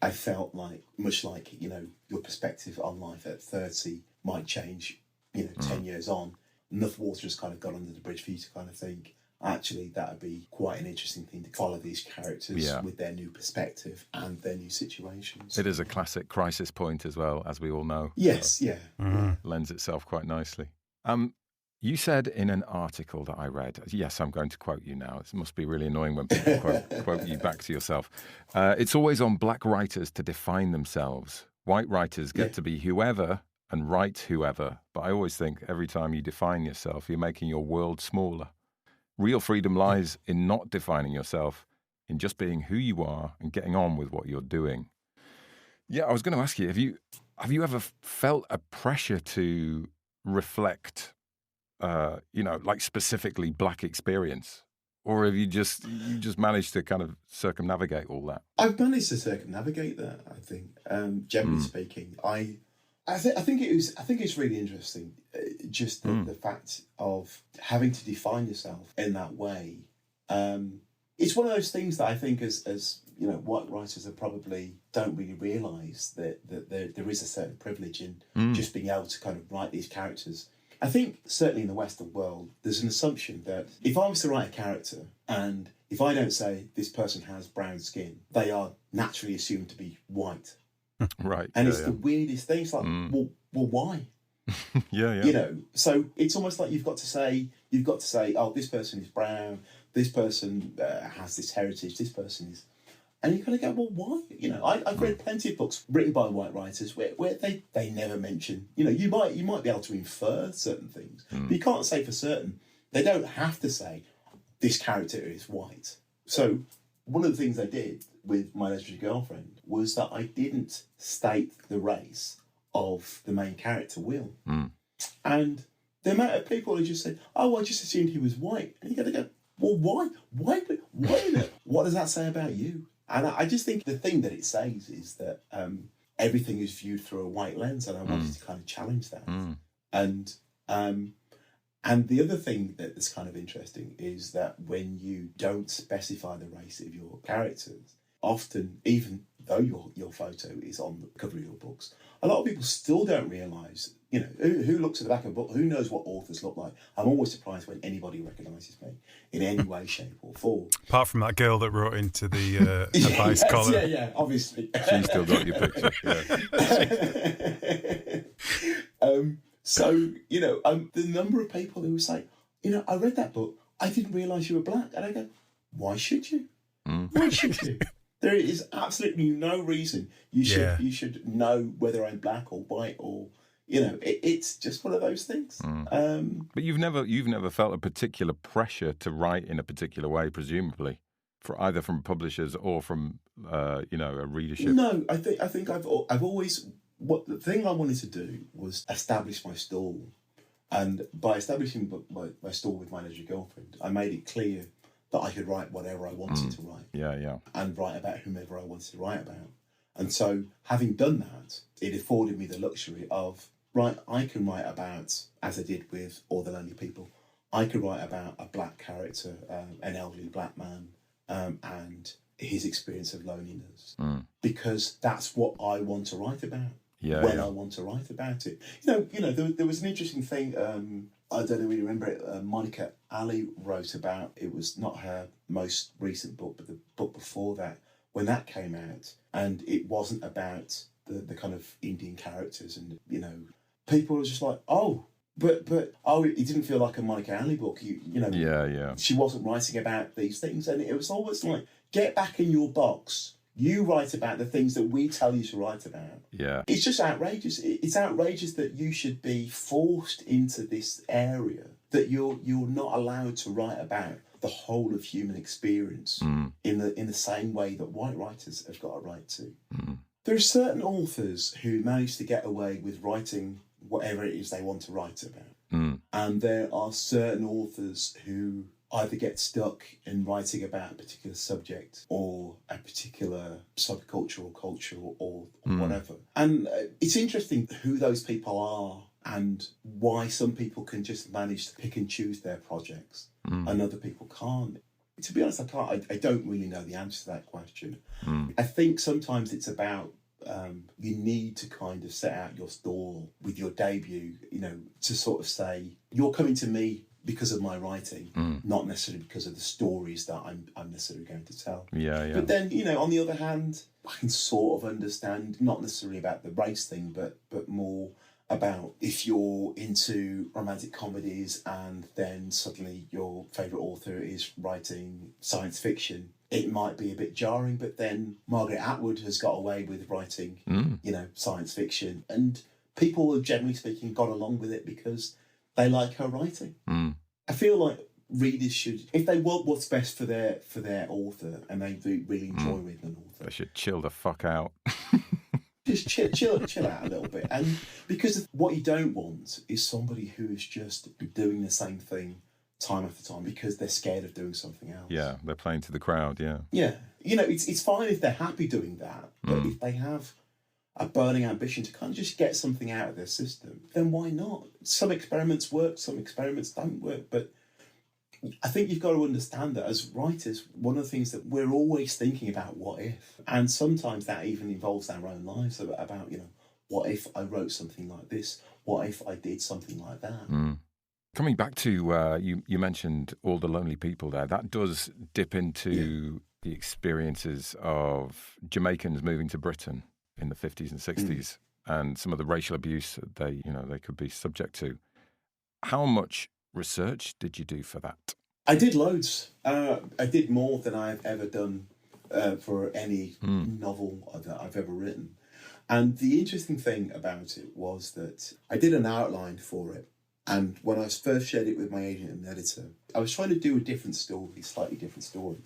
I felt like, much like, your perspective on life at 30 might change, 10 years on. Enough water has kind of gone under the bridge for you to kind of think, actually, that would be quite an interesting thing to follow these characters with their new perspective and their new situations. It is a classic crisis point as well, as we all know. Yes, so lends itself quite nicely. You said in an article that I read, yes, I'm going to quote you now. It must be really annoying when people quote you back to yourself. It's always on black writers to define themselves. white writers get to be whoever and write whoever. But I always think every time you define yourself, you're making your world smaller. Real freedom lies in not defining yourself, in just being who you are and getting on with what you're doing. Yeah, I was going to ask you, have you ever felt a pressure to reflect, like specifically Black experience? Or have you just managed to kind of circumnavigate all that? I've managed to circumnavigate that, I think. Generally speaking, I think it's really interesting, just the fact of having to define yourself in that way. It's one of those things that I think as white writers probably don't really realise that there is a certain privilege in just being able to kind of write these characters. I think certainly in the Western world, there's an assumption that if I was to write a character and if I don't say this person has brown skin, they are naturally assumed to be white. Right. And it's the weirdest thing. It's like, well, why? Yeah. So it's almost like you've got to say, oh, this person is brown, this person has this heritage, this person is... And you've got to go, well, why? I've read plenty of books written by white writers where they never mention, you might be able to infer certain things, but you can't say for certain. They don't have to say, this character is white. So one of the things I did with My Legendary Girlfriend was that I didn't state the race of the main character, Will. And the amount of people who just said, oh, I just assumed he was white. And you got to go, well, why? What does that say about you? And I just think the thing that it says is that everything is viewed through a white lens, and I wanted to kind of challenge that. And the other thing that's kind of interesting is that when you don't specify the race of your characters, often, even though your photo is on the cover of your books, a lot of people still don't realise, who looks at the back of a book, who knows what authors look like. I'm always surprised when anybody recognises me in any way, shape or form. Apart from that girl that wrote into the advice column. Yeah, obviously. She's still got your picture, So, the number of people who say, I read that book, I didn't realise you were black. And I go, why should you? Why should you? There is absolutely no reason you should know whether I'm black or white or, it's just one of those things. But you've never felt a particular pressure to write in a particular way, presumably, for either from publishers or from, a readership. No, I think I've always... the thing I wanted to do was establish my stall. And by establishing my stall with My Legendary Girlfriend, I made it clear that I could write whatever I wanted to write. Yeah. And write about whomever I wanted to write about. And so, having done that, it afforded me the luxury of, I can write about, as I did with All the Lonely People, I could write about a black character, an elderly black man, and his experience of loneliness. Because that's what I want to write about. I want to write about it. There was an interesting thing, I don't really remember it, Monica Ali wrote about, it was not her most recent book, but the book before that, when that came out, and it wasn't about the kind of Indian characters, and, people were just like, but it didn't feel like a Monica Ali book, she wasn't writing about these things, and it was always like, get back in your box. You write about the things that we tell you to write about. Yeah. It's just outrageous. It's outrageous that you should be forced into this area, that you're not allowed to write about the whole of human experience in the same way that white writers have got a right to. There are certain authors who manage to get away with writing whatever it is they want to write about. And there are certain authors who either get stuck in writing about a particular subject or a particular subculture or culture or whatever. And it's interesting who those people are and why some people can just manage to pick and choose their projects and other people can't. To be honest, I don't really know the answer to that question. I think sometimes it's about you need to kind of set out your stall with your debut, to sort of say, you're coming to me because of my writing, not necessarily because of the stories that I'm necessarily going to tell. Yeah. But then, on the other hand, I can sort of understand, not necessarily about the race thing, but more about if you're into romantic comedies and then suddenly your favourite author is writing science fiction, it might be a bit jarring, but then Margaret Atwood has got away with writing, science fiction, and people have, generally speaking, got along with it because they like her writing. I feel like readers should, if they want what's best for their author and they do really enjoy reading an author, they should chill the fuck out. just chill out a little bit. And because what you don't want is somebody who is just doing the same thing time after time because they're scared of doing something else. Yeah, they're playing to the crowd, yeah. Yeah. It's fine if they're happy doing that, but if they have a burning ambition to kind of just get something out of their system, then why not? Some experiments work, some experiments don't work, but I think you've got to understand that as writers, one of the things that we're always thinking about, what if? And sometimes that even involves our own lives, about, what if I wrote something like this? What if I did something like that? Coming back to, you mentioned All the Lonely People there. That does dip into the experiences of Jamaicans moving to Britain in the 50s and 60s and some of the racial abuse that they could be subject to. How much research did you do for that? I did loads. I did more than I've ever done for any novel that I've ever written. And the interesting thing about it was that I did an outline for it. And when I first shared it with my agent and editor, I was trying to do a different story, slightly different story,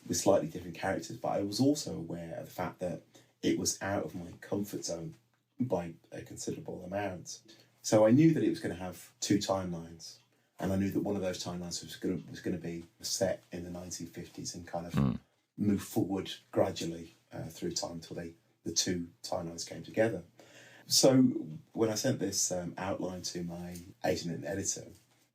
with slightly different characters. But I was also aware of the fact that it was out of my comfort zone by a considerable amount. So I knew that it was going to have two timelines. And I knew that one of those timelines was going to be set in the 1950s and kind of move forward gradually through time until the two timelines came together. So when I sent this outline to my agent and editor,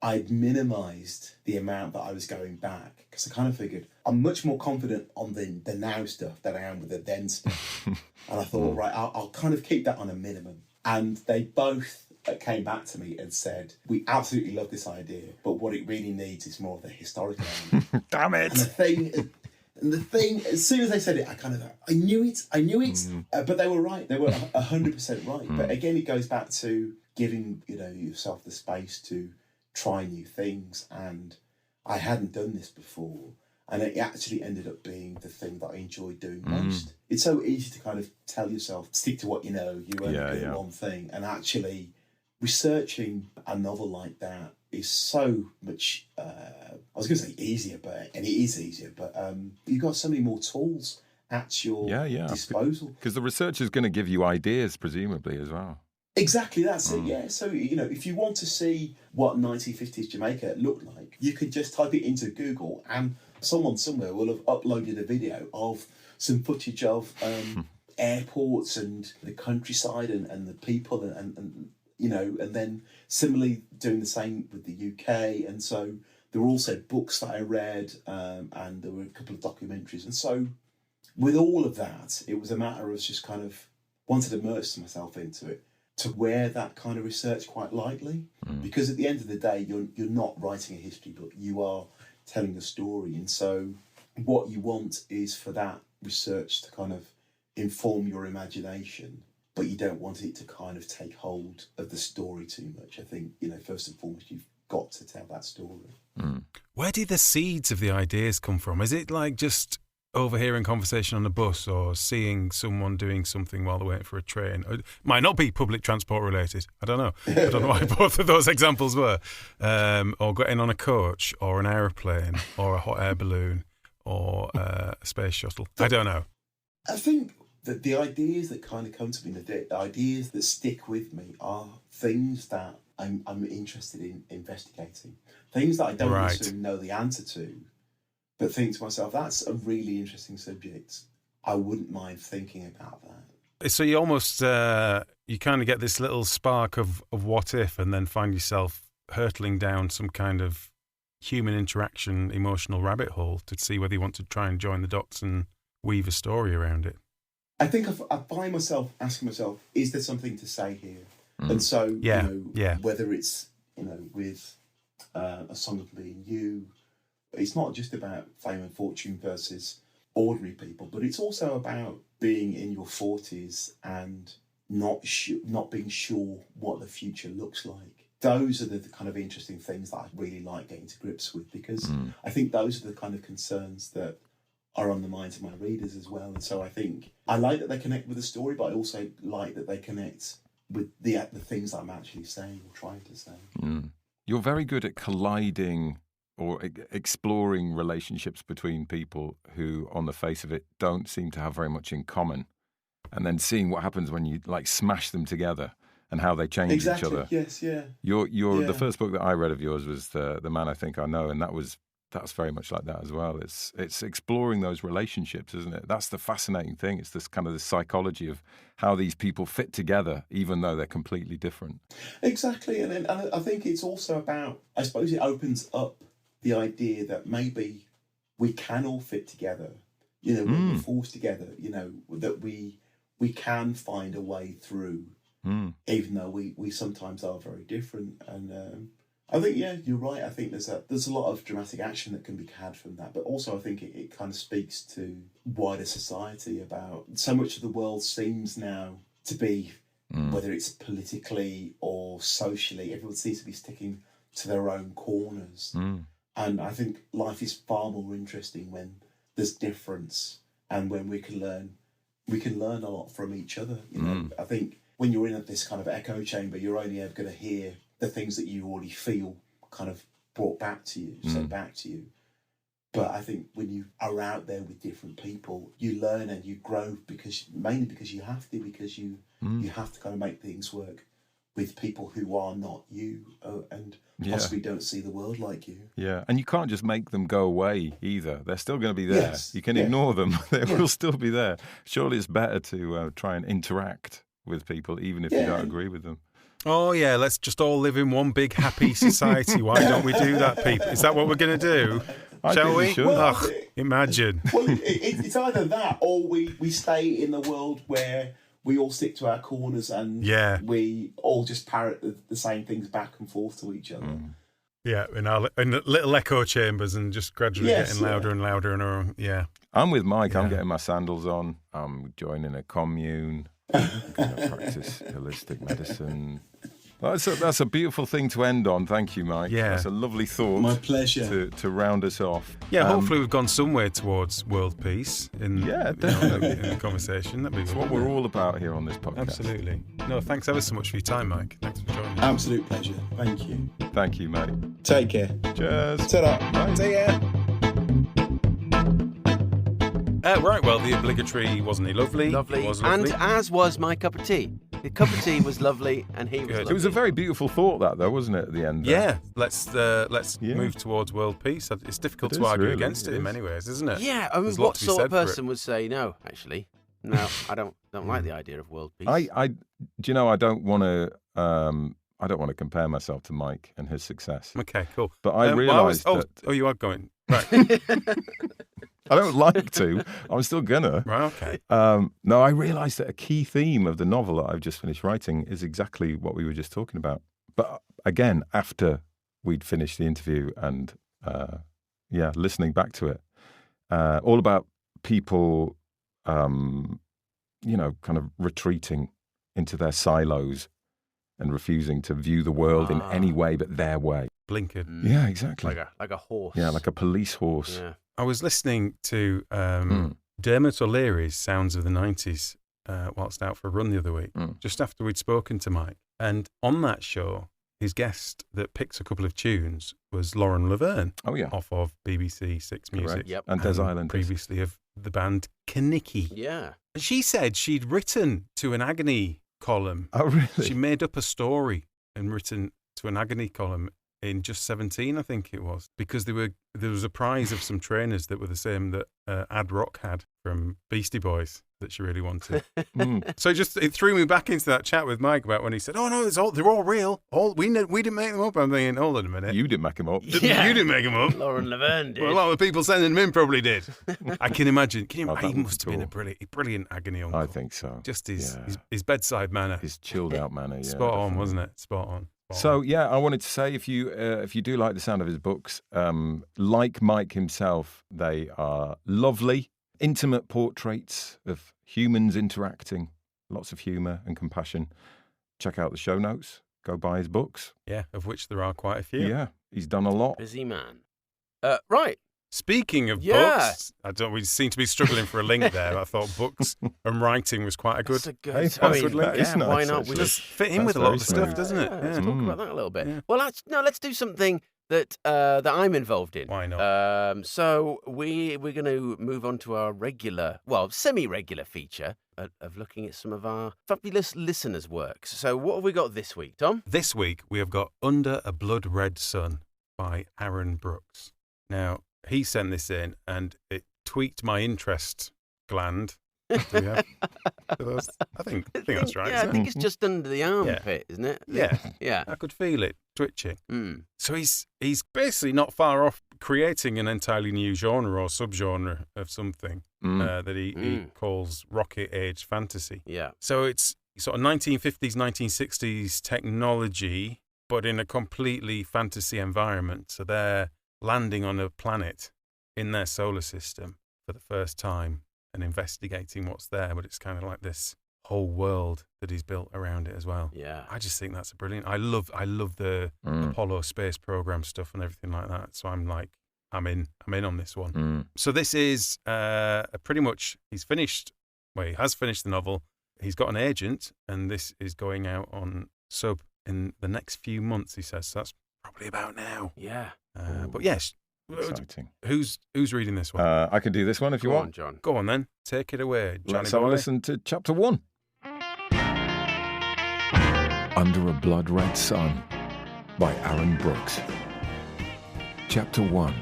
I'd minimised the amount that I was going back because I kind of figured I'm much more confident on the now stuff than I am with the then stuff. And I thought, right, I'll kind of keep that on a minimum. And they both came back to me and said, we absolutely love this idea, but what it really needs is more of the historical element. Damn it! And the thing, as soon as they said it, I knew it, but they were right. They were 100% right. But again, it goes back to giving yourself the space to try new things. And I hadn't done this before, and it actually ended up being the thing that I enjoyed doing most. It's so easy to kind of tell yourself, stick to what you know. You only do one thing, and actually researching a novel like that is so much, I was going to say easier, and it is easier, but you've got so many more tools at your disposal. Because the research is going to give you ideas, presumably, as well. Exactly, that's it, yeah. So, if you want to see what 1950s Jamaica looked like, you can just type it into Google and someone somewhere will have uploaded a video of some footage of airports and the countryside and the people and then similarly doing the same with the UK. And so there were also books that I read and there were a couple of documentaries. And so with all of that, it was a matter of just kind of wanted to immerse myself into it, to wear that kind of research quite lightly. Because at the end of the day, you're not writing a history book, you are telling a story. And so what you want is for that research to kind of inform your imagination, but you don't want it to kind of take hold of the story too much. I think, first and foremost, you've got to tell that story. Where did the seeds of the ideas come from? Is it like just overhearing conversation on the bus or seeing someone doing something while they're waiting for a train? It might not be public transport related. I don't know. I don't know why both of those examples were. Or getting on a coach or an aeroplane or a hot air balloon or a space shuttle. I don't know. I think that the ideas that kind of come to me, the ideas that stick with me are things that I'm interested in investigating. Things that I don't necessarily know the answer to, but think to myself, that's a really interesting subject. I wouldn't mind thinking about that. So you almost, you kind of get this little spark of what if, and then find yourself hurtling down some kind of human interaction, emotional rabbit hole to see whether you want to try and join the dots and weave a story around it. I think I find myself asking myself, is there something to say here? And so, whether it's, with A Song of Me and You, it's not just about fame and fortune versus ordinary people, but it's also about being in your 40s and not being sure what the future looks like. Those are the kind of interesting things that I really like getting to grips with, because I think those are the kind of concerns that are on the minds of my readers as well. And so I think I like that they connect with the story, but I also like that they connect with the things that I'm actually saying or trying to say. You're very good at colliding or exploring relationships between people who, on the face of it, don't seem to have very much in common, and then seeing what happens when you like smash them together and how they change each other. Yes, yeah. You're the first book that I read of yours was the Man I Think I Know, and that's very much like that as well. It's exploring those relationships, isn't it? That's the fascinating thing. It's this kind of the psychology of how these people fit together, even though they're completely different. Exactly, and I think it's also about, I suppose it opens up the idea that maybe we can all fit together, when we're forced together, that we can find a way through, even though we sometimes are very different. And I think, you're right. I think there's a lot of dramatic action that can be had from that, but also I think it kind of speaks to wider society about so much of the world seems now to be, whether it's politically or socially, everyone seems to be sticking to their own corners. And I think life is far more interesting when there's difference and when we can learn a lot from each other. I think when you're in this kind of echo chamber, you're only ever going to hear the things that you already feel kind of brought back to you, sent back to you. But I think when you are out there with different people, you learn and you grow mainly because you have to, because you have to kind of make things work with people who are not you and possibly don't see the world like you. Yeah, and you can't just make them go away either. They're still going to be there. Yes. You can ignore them. They will still be there. Surely it's better to try and interact with people, even if you don't agree with them. Oh, yeah, let's just all live in one big happy society. Why don't we do that, people? Is that what we're going to do? Shall we? Imagine. Well, it's either that or we stay in the world where we all stick to our corners and we all just parrot the same things back and forth to each other. Yeah, in little echo chambers and just gradually getting louder and louder. And I'm with Mike. I'm getting my sandals on. I'm joining a commune. I'm going to practice holistic medicine. That's a beautiful thing to end on. Thank you, Mike. Yeah. That's a lovely thought. My pleasure. To round us off. Yeah, hopefully we've gone somewhere towards world peace in the conversation. That'd be That's what we're all about here on this podcast. Absolutely. No, thanks ever so much for your time, Mike. Thanks for joining me. Absolute pleasure. Thank you. Thank you, mate. Take care. Cheers. Ta-da. Bye. See ya. Right, well, the obligatory, wasn't he lovely? Lovely. Was lovely. And as was my cup of tea. The cup of tea was lovely, and he was lovely. It was a very beautiful thought, that, though, wasn't it, at the end? Yeah, let's move towards world peace. It's difficult to argue against it in many ways, isn't it? Yeah, I mean, what sort of person would say no, actually? No, I don't like the idea of world peace. I don't want to compare myself to Mike and his success. Okay, cool. But I realised that... Oh, you are going. Right. I don't like to. I'm still gonna. Right, okay. No, I realised that a key theme of the novel that I've just finished writing is exactly what we were just talking about. But again, after we'd finished the interview and, listening back to it, all about people, kind of retreating into their silos and refusing to view the world in any way but their way. Blinkered. Yeah, exactly. Like a horse. Yeah, like a police horse. Yeah. I was listening to Dermot O'Leary's Sounds of the 90s whilst out for a run the other week, just after we'd spoken to Mike. And on that show, his guest that picked a couple of tunes was Lauren Laverne. Oh, yeah. Off of BBC Six Music. Correct. Yep. And Des Islanders. Previously of the band Kaniki. Yeah. And she said she'd written to an agony column. Oh, really? She made up a story and written to an agony column in just 17, I think it was, because there was a prize of some trainers that were the same that Ad Rock had from Beastie Boys that she really wanted. So it threw me back into that chat with Mike about when he said, "Oh no, they're all real. We didn't make them up." I'm thinking, hold on a minute, you didn't make them up. You didn't make them up. Lauren Laverne did. Well, a lot of people sending them in probably did. I can imagine. He must have been a brilliant agony uncle. I think so. Just his bedside manner, his chilled out manner. Yeah, spot on, wasn't it? Spot on. So I wanted to say if you do like the sound of his books, like Mike himself, they are lovely, intimate portraits of humans interacting, lots of humour and compassion. Check out the show notes. Go buy his books. Yeah, of which there are quite a few. Yeah, he's done a lot. Busy man. Right. Speaking of Yeah. books, we seem to be struggling for a link there. But I thought books and writing was quite a good. That's a good. Hey, I that's a mean, good link. It's yeah, why nice, not? actually. We Does fit in That's with a lot of very the stuff, smooth. doesn't it? Let's talk about that a little bit. Yeah. Well, let's do something that I'm involved in. Why not? So we're going to move on to our semi-regular feature of looking at some of our fabulous listeners' works. So what have we got this week, Tom? This week we have got Under a Blood Red Sun by Aaron Brooks. Now, he sent this in and it tweaked my interest gland. Do we have those? I think that's right. Yeah, I isn't think it? it's just under the armpit, isn't it? Yeah. Yeah. I could feel it twitching. Mm. So he's basically not far off creating an entirely new genre or subgenre of something that he calls rocket age fantasy. Yeah. So it's sort of 1950s, 1960s technology, but in a completely fantasy environment. So they're landing on a planet in their solar system for the first time and investigating what's there, but it's kind of like this whole world that he's built around it as well. Yeah. I just think that's brilliant. I love the Apollo space program stuff and everything like that. So I'm in on this one. So this is pretty much he has finished the novel. He's got an agent, and this is going out on sub in the next few months, he says. So that's probably about now. Yeah. But yes, Exciting. who's reading this one? I can do this one if you Go want. on, John. Go on then, take it away, Johnny Let's have a boy. listen to chapter 1. Under a Blood Red Sun by Aaron Brooks. Chapter 1.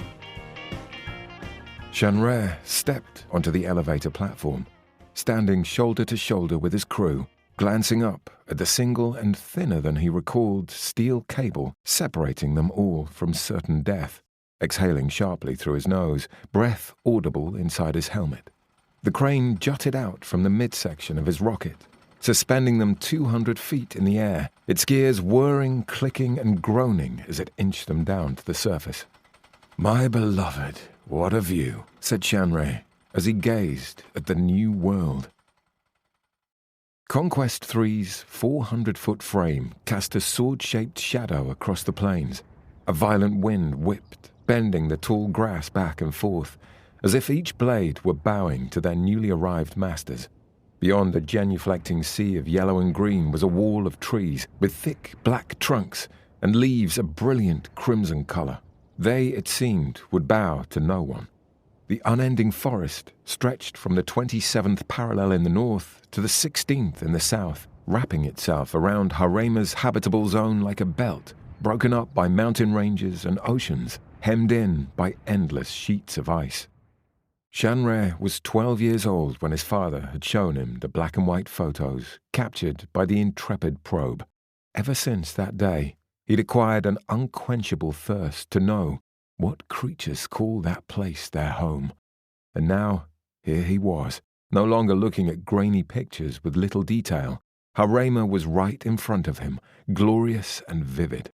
Shanreh stepped onto the elevator platform, standing shoulder to shoulder with his crew, glancing up at the single and thinner than he recalled steel cable separating them all from certain death, exhaling sharply through his nose, breath audible inside his helmet. The crane jutted out from the midsection of his rocket, suspending them 200 feet in the air, its gears whirring, clicking, and groaning as it inched them down to the surface. "My beloved, what a view," said Shanreh as he gazed at the new world. Conquest 3's 400-foot frame cast a sword-shaped shadow across the plains. A violent wind whipped, bending the tall grass back and forth, as if each blade were bowing to their newly arrived masters. Beyond the genuflecting sea of yellow and green was a wall of trees with thick black trunks and leaves a brilliant crimson colour. They, it seemed, would bow to no one. The unending forest stretched from the 27th parallel in the north to the 16th in the south, wrapping itself around Harema's habitable zone like a belt, broken up by mountain ranges and oceans, hemmed in by endless sheets of ice. Shanreh was 12 years old when his father had shown him the black and white photos captured by the intrepid probe. Ever since that day, he'd acquired an unquenchable thirst to know what creatures call that place their home. And now, here he was, no longer looking at grainy pictures with little detail. Harema was right in front of him, glorious and vivid.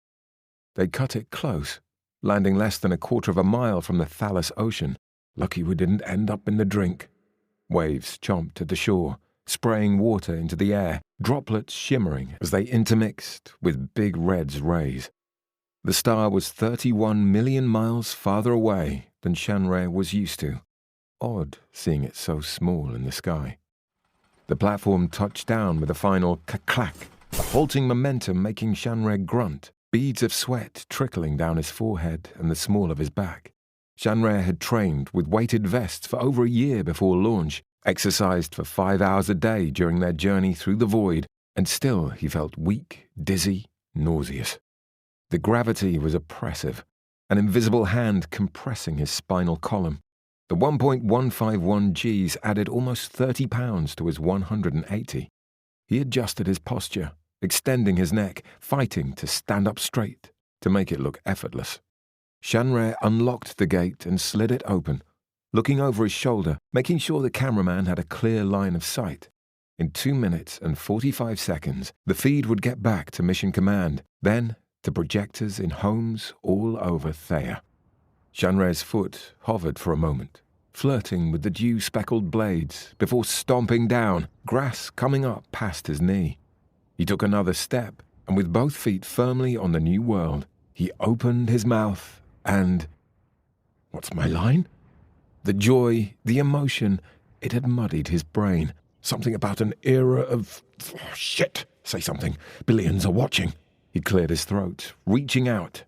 They cut it close, landing less than a quarter of a mile from the Thalys Ocean. Lucky we didn't end up in the drink. Waves chomped at the shore, spraying water into the air, droplets shimmering as they intermixed with Big Red's rays. The star was 31 million miles farther away than Shanreh was used to. Odd seeing it so small in the sky. The platform touched down with a final clack, a halting momentum making Shanreh grunt, beads of sweat trickling down his forehead and the small of his back. Shanreh had trained with weighted vests for over a year before launch, exercised for 5 hours a day during their journey through the void, and still he felt weak, dizzy, nauseous. The gravity was oppressive, an invisible hand compressing his spinal column. The 1.151 Gs added almost 30 pounds to his 180. He adjusted his posture, extending his neck, fighting to stand up straight, to make it look effortless. Shanreh unlocked the gate and slid it open, looking over his shoulder, making sure the cameraman had a clear line of sight. In 2 minutes and 45 seconds, the feed would get back to Mission Command, then to projectors in homes all over Thea. Shanreh's foot hovered for a moment, flirting with the dew-speckled blades before stomping down, grass coming up past his knee. He took another step, and with both feet firmly on the new world, he opened his mouth and... What's my line? The joy, the emotion, it had muddied his brain. Something about an era of... Oh, shit! Say something. Billions are watching. He cleared his throat, reaching out.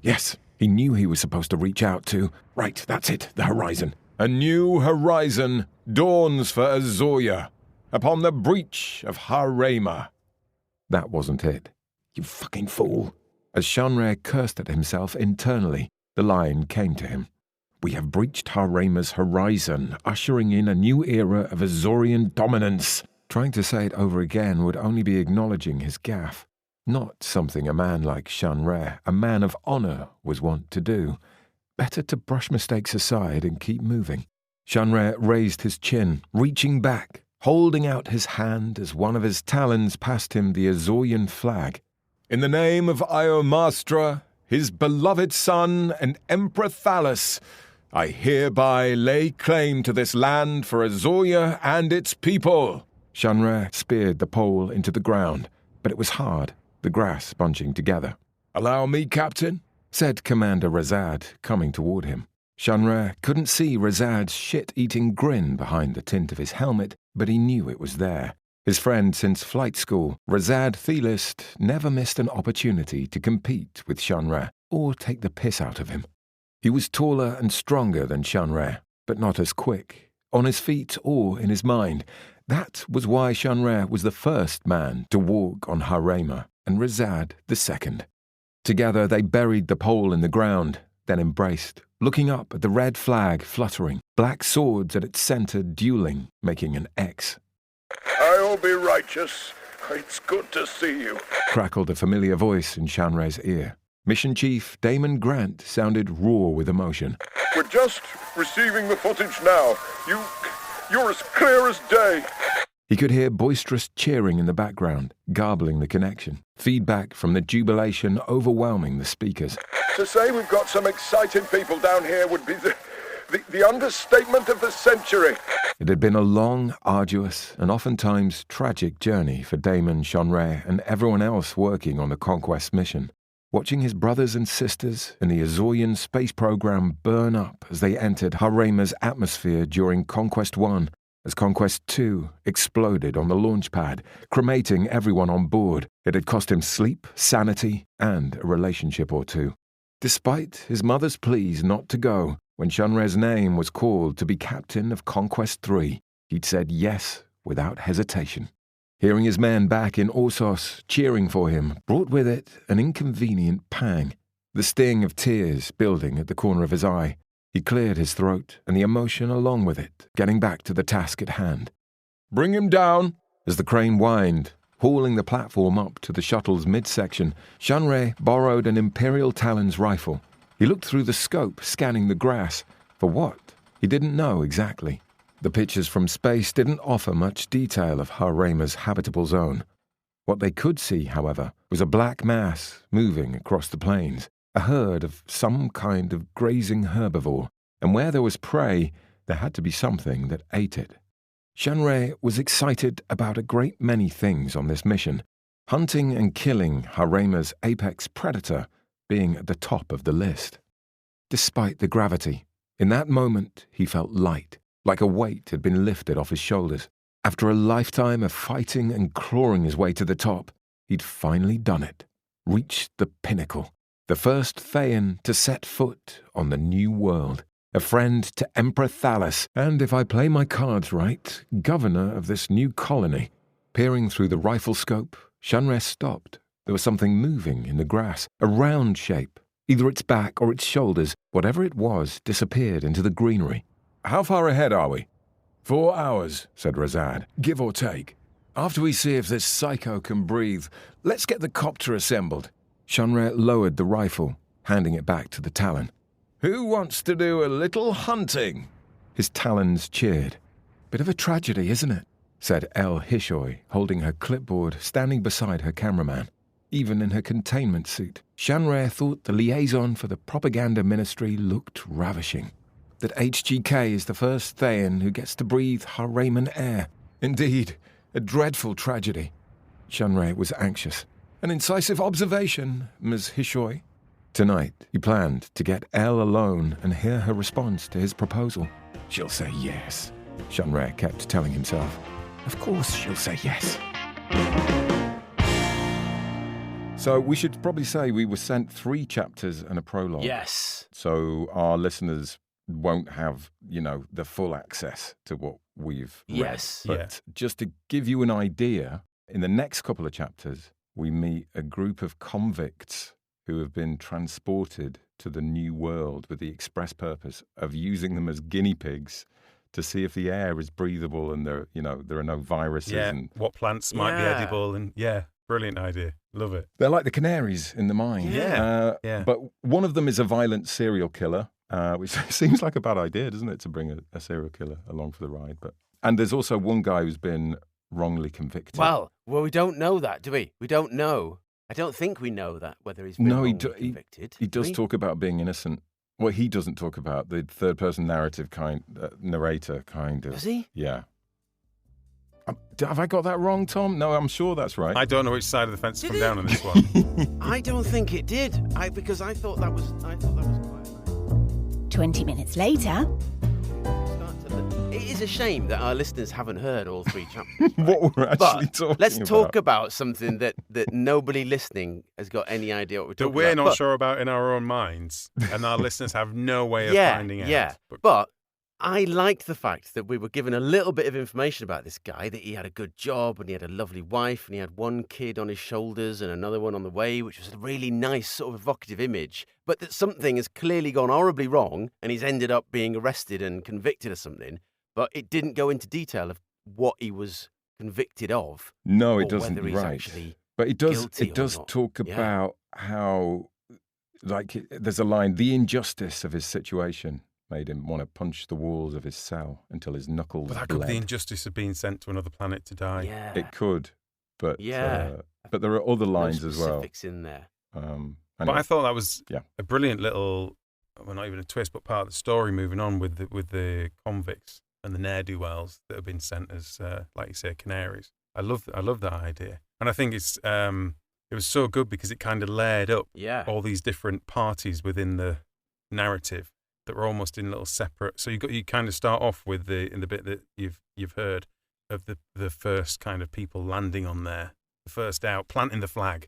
Yes, he knew he was supposed to reach out to... Right, that's it, the horizon. A new horizon dawns for Azoya upon the breach of Harema. That wasn't it. You fucking fool. As Shanre cursed at himself internally, the line came to him. We have breached Harema's horizon, ushering in a new era of Azorian dominance. Trying to say it over again would only be acknowledging his gaffe. Not something a man like Shanre, a man of honor, was wont to do. Better to brush mistakes aside and keep moving. Shanre raised his chin, reaching back, holding out his hand as one of his talons passed him the Azorian flag. In the name of Iomastra, his beloved son and Emperor Thalus, I hereby lay claim to this land for Azoya and its people. Shanre speared the pole into the ground, but it was hard, the grass bunching together. Allow me, Captain, said Commander Razad, coming toward him. Shanre couldn't see Razad's shit-eating grin behind the tint of his helmet, but he knew it was there. His friend since flight school, Razad Thelist, never missed an opportunity to compete with Shanre or take the piss out of him. He was taller and stronger than Shanre, but not as quick, on his feet or in his mind. That was why Shanre was the first man to walk on Harema, and Razad the second. Together they buried the pole in the ground, then embraced, looking up at the red flag fluttering, black swords at its center dueling, making an X. I'll be righteous. It's good to see you, crackled a familiar voice in Shanre's ear. Mission Chief Damon Grant sounded raw with emotion. We're just receiving the footage now. You're as clear as day. He could hear boisterous cheering in the background, garbling the connection. Feedback from the jubilation overwhelming the speakers. To say we've got some excited people down here would be the understatement of the century. It had been a long, arduous, and oftentimes tragic journey for Damon, Shanre, and everyone else working on the Conquest mission. Watching his brothers and sisters in the Azorian space program burn up as they entered Harema's atmosphere during Conquest 1, as Conquest 2 exploded on the launch pad, cremating everyone on board. It had cost him sleep, sanity, and a relationship or two. Despite his mother's pleas not to go, when Shanre's name was called to be captain of Conquest 3, he'd said yes without hesitation. Hearing his men back in Orsos cheering for him brought with it an inconvenient pang, the sting of tears building at the corner of his eye. He cleared his throat, and the emotion along with it, getting back to the task at hand. Bring him down! As the crane whined, hauling the platform up to the shuttle's midsection, Shanre borrowed an Imperial Talon's rifle. He looked through the scope, scanning the grass. For what? He didn't know exactly. The pictures from space didn't offer much detail of Harema's habitable zone. What they could see, however, was a black mass moving across the plains, a herd of some kind of grazing herbivore, and where there was prey, there had to be something that ate it. Shanre was excited about a great many things on this mission, hunting and killing Harema's apex predator being at the top of the list. Despite the gravity, in that moment he felt light, like a weight had been lifted off his shoulders. After a lifetime of fighting and clawing his way to the top, he'd finally done it, reached the pinnacle, the first Thayan to set foot on the new world, a friend to Emperor Thalus, and, if I play my cards right, governor of this new colony. Peering through the rifle scope, Shanre stopped. There was something moving in the grass, a round shape. Either its back or its shoulders, whatever it was, disappeared into the greenery. How far ahead are we? 4 hours, said Razad, give or take. After we see if this psycho can breathe, let's get the copter assembled. Shanre lowered the rifle, handing it back to the Talon. Who wants to do a little hunting? His Talons cheered. Bit of a tragedy, isn't it? Said El Hishoy, holding her clipboard, standing beside her cameraman. Even in her containment suit, Shanre thought the liaison for the propaganda ministry looked ravishing. That HGK is the first Thayan who gets to breathe Hareman air. Indeed, a dreadful tragedy. Shanre was anxious. An incisive observation, Ms. Hishoy. Tonight, he planned to get Elle alone and hear her response to his proposal. She'll say yes, Shunrare kept telling himself. Of course she'll say yes. So we should probably say we were sent 3 chapters and a prologue. Yes. So our listeners won't have, the full access to what we've read. Yes. But just to give you an idea, in the next couple of chapters, we meet a group of convicts who have been transported to the new world with the express purpose of using them as guinea pigs to see if the air is breathable and there are no viruses. Yeah, and what plants might be edible. And brilliant idea. Love it. they're like the canaries in the mine. Yeah. But one of them is a violent serial killer, which seems like a bad idea, doesn't it, to bring a serial killer along for the ride? And there's also one guy who's been wrongly convicted. Well, we don't know that, do we? We don't know. I don't think we know that, whether he's been wrongly convicted. He does talk about being innocent. Well, he doesn't talk about the third-person narrative narrator kind of. Does he? Yeah. Have I got that wrong, Tom? No, I'm sure that's right. I don't know which side of the fence to come down on this one. I don't think it did. Because I thought that was quite nice. 20 minutes later, It is a shame that our listeners haven't heard all 3 chapters. What we're actually talking about. Let's talk about something that nobody listening has got any idea what we're That talking we're about. not sure about in our own minds, and our listeners have no way of finding out. Yeah, but I liked the fact that we were given a little bit of information about this guy, that he had a good job and he had a lovely wife and he had one kid on his shoulders and another one on the way, which was a really nice sort of evocative image, but that something has clearly gone horribly wrong and he's ended up being arrested and convicted of something, but it didn't go into detail of what he was convicted of. No, it or doesn't. whether he's Right. actually But it does. guilty It or does not. talk about how, there's a line: the injustice of his situation made him want to punch the walls of his cell until his knuckles But that could be the bled. injustice of being sent to another planet to die. Yeah. It could, but But there are other no lines as well. specifics in there. But I thought that was Yeah. a brilliant little, well, not even a twist, but part of the story moving on with the convicts and the ne'er-do-wells that have been sent as, like you say, canaries. I love that idea. And I think it was so good because it kind of layered up all these different parties within the narrative that were almost in little separate. So you kind of start off with in the bit that you've heard of the first kind of people landing on there, the first out, planting the flag.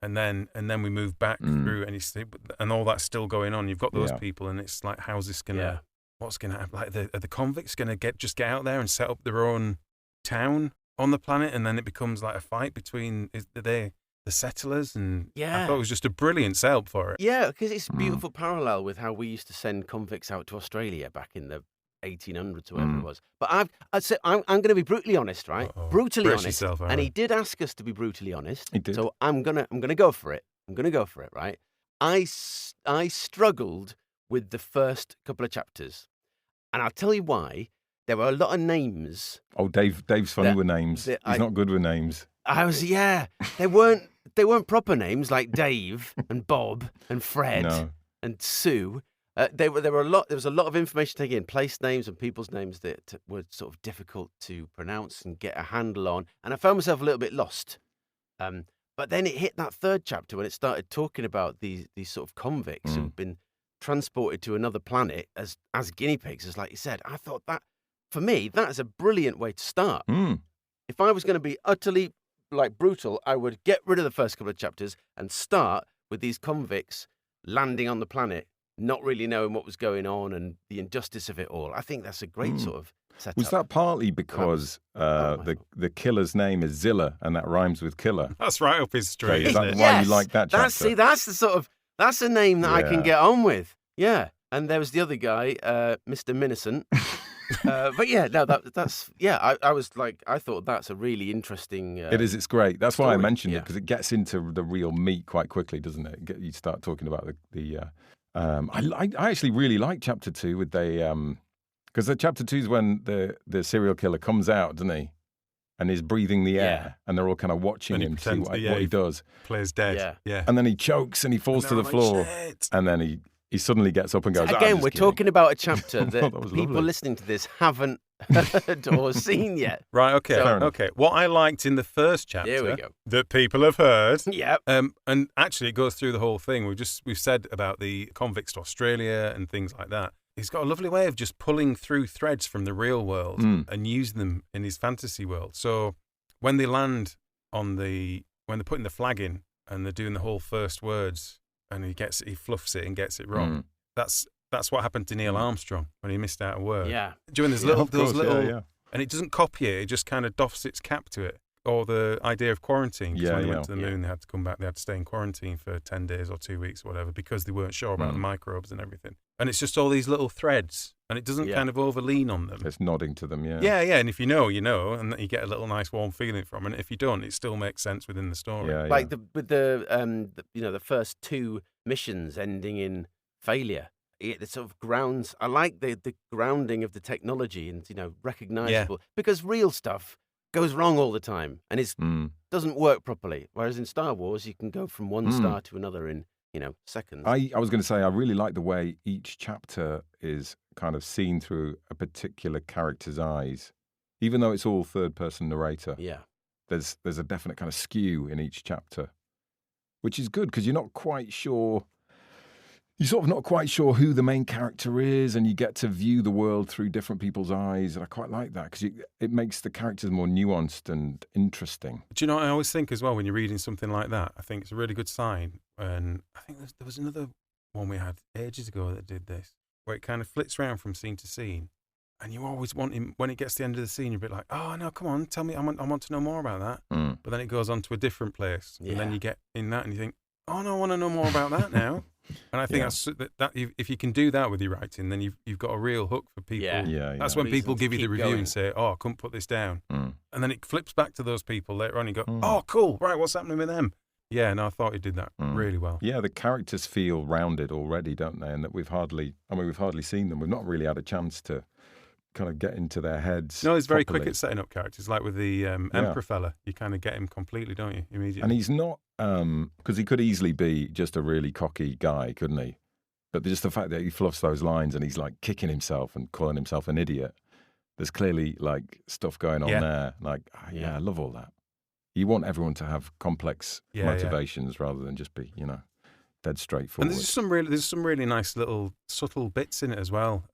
And then we move back through, and all that's still going on. You've got those people, and it's like, how's this gonna? What's gonna happen? Like, are the convicts gonna get out there and set up their own town on the planet, and then it becomes like a fight between the settlers? And I thought it was just a brilliant setup for it. Yeah, because it's a beautiful parallel with how we used to send convicts out to Australia back in the 1800s, or whatever it was. But I'm going to be brutally honest, right? Uh-oh. Brutally Brace honest. yourself, And Aaron. he did ask us to be brutally honest. He did. So I'm gonna go for it. I'm gonna go for it, right? I struggled with the first couple of chapters, and I'll tell you why. There were a lot of names. Oh, Dave's funny with names. He's not good with names. They weren't proper names like Dave and Bob and Fred No. and Sue. There was a lot of information taken in, place names and people's names that were sort of difficult to pronounce and get a handle on, and I found myself a little bit lost. But then it hit that third chapter when it started talking about these sort of convicts who've been transported to another planet as guinea pigs, as like you said. I thought that, for me, that is a brilliant way to start. If I was going to be utterly brutal, I would get rid of the first couple of chapters and start with these convicts landing on the planet, not really knowing what was going on and the injustice of it all. I think that's a great sort of setup. Was that partly because the killer's name is Zilla and that rhymes with killer? That's right up his street, Is isn't that it? why you like that chapter? That's a name that I can Yeah. get on with. Yeah. And there was the other guy, Mr. Minnocent. But yeah, no, I was like, I thought that's a really interesting. It is. It's great. That's why I story, mentioned it, yeah. because it gets into the real meat quite quickly, doesn't it? You start talking about the. I actually really like chapter 2 with because the chapter 2 is when the serial killer comes out, doesn't he? And is breathing the air, and they're all kind of watching And he him see pretends- what yeah, he does. Plays dead. Yeah. And then he chokes and he falls to the they're floor, like, "Shit." and then he suddenly gets up and goes. Again, we're talking about a chapter I that thought that was people lovely. listening to this haven't or seen yet. Right, okay, Fair enough. okay. What I liked in the first chapter Here we go. that people have heard, Yep. and actually it goes through the whole thing. We've said about the convicts to Australia and things like that. He's got a lovely way of just pulling through threads from the real world and using them in his fantasy world. So when they land when they're putting the flag in and they're doing the whole first words, and he fluffs it and gets it wrong. That's what happened to Neil Armstrong when he missed out a word. Yeah. During those and it doesn't copy it; it just kind of doffs its cap to it. Or the idea of quarantine. Because when they went to the moon, they had to come back. They had to stay in quarantine for 10 days or 2 weeks or whatever because they weren't sure about the microbes and everything. And it's just all these little threads, and it doesn't kind of overlean on them. It's nodding to them, Yeah, and if you know, you know, and you get a little nice warm feeling from it. And if you don't, it still makes sense within the story. Yeah, Like the first 2 missions ending in failure. It sort of grounds. I like the grounding of the technology and recognizable because real stuff goes wrong all the time and doesn't work properly. Whereas in Star Wars, you can go from one star to another in seconds. I was going to say I really like the way each chapter is kind of seen through a particular character's eyes, even though it's all third-person narrator. Yeah, there's a definite kind of skew in each chapter, which is good because you're not quite sure. You're sort of not quite sure who the main character is, and you get to view the world through different people's eyes. And I quite like that because it makes the characters more nuanced and interesting. Do you know what I always think as well when you're reading something like that? I think it's a really good sign. And I think there was another one we had ages ago that did this, where it kind of flits around from scene to scene. And you always want him, when it gets to the end of the scene, you're a bit like, oh, no, come on, tell me, I want to know more about that. But then it goes on to a different place. And then you get in that and you think, oh, no, I want to know more about that now. And I think that if you can do that with your writing, then you've got a real hook for people. That's when people give you the review and say, oh, I couldn't put this down. And then it flips back to those people later on and you go, oh, cool, right, what's happening with them? Yeah, and I thought he did that really well. Yeah, the characters feel rounded already, don't they? And that we've hardly seen them. We've not really had a chance to kind of get into their heads. No, he's very quick properly. at setting up characters. Like with the Emperor fella, you kind of get him completely, don't you, immediately? And he's not, because he could easily be just a really cocky guy, couldn't he? But just the fact that he fluffs those lines and he's like kicking himself and calling himself an idiot, there's clearly like stuff going on there. Like, I love all that. You want everyone to have complex motivations rather than just be, dead straightforward. And there's some really nice little subtle bits in it as well,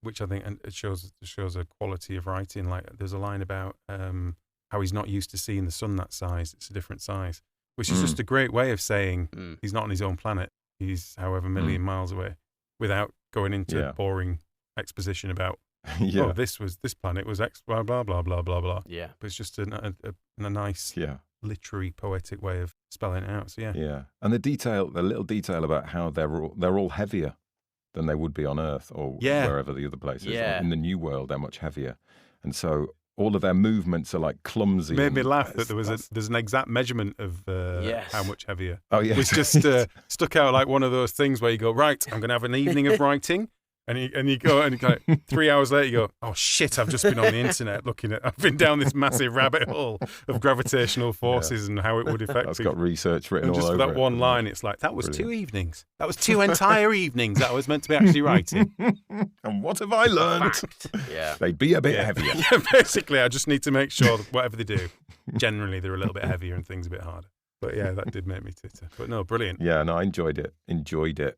which I think it shows a quality of writing. Like there's a line about how he's not used to seeing the sun that size; it's a different size, which is just a great way of saying he's not on his own planet. He's however million miles away, without going into boring exposition about this planet was X blah blah blah blah blah blah. Yeah, but it's just a nice literary poetic way of spelling it out. So and the little detail about how they're all heavier than they would be on Earth or wherever the other place is. In the New World, they're much heavier, and so all of their movements are like clumsy. It made me laugh that there's an exact measurement of how much heavier. Oh yeah, which just stuck out like one of those things where you go, right, I'm going to have an evening of writing. And you go 3 hours later, you go, oh shit, I've just been on the internet I've been down this massive rabbit hole of gravitational forces and how it would affect That's people. got research written and all just over for that one line, it's like, that was Brilliant. 2 evenings. That was 2 entire evenings that I was meant to be actually writing. And what have I learned? They'd be a bit heavier. Basically, I just need to make sure that whatever they do, generally they're a little bit heavier and things a bit harder. But yeah, that did make me titter. But no, brilliant. Yeah, no, I enjoyed it.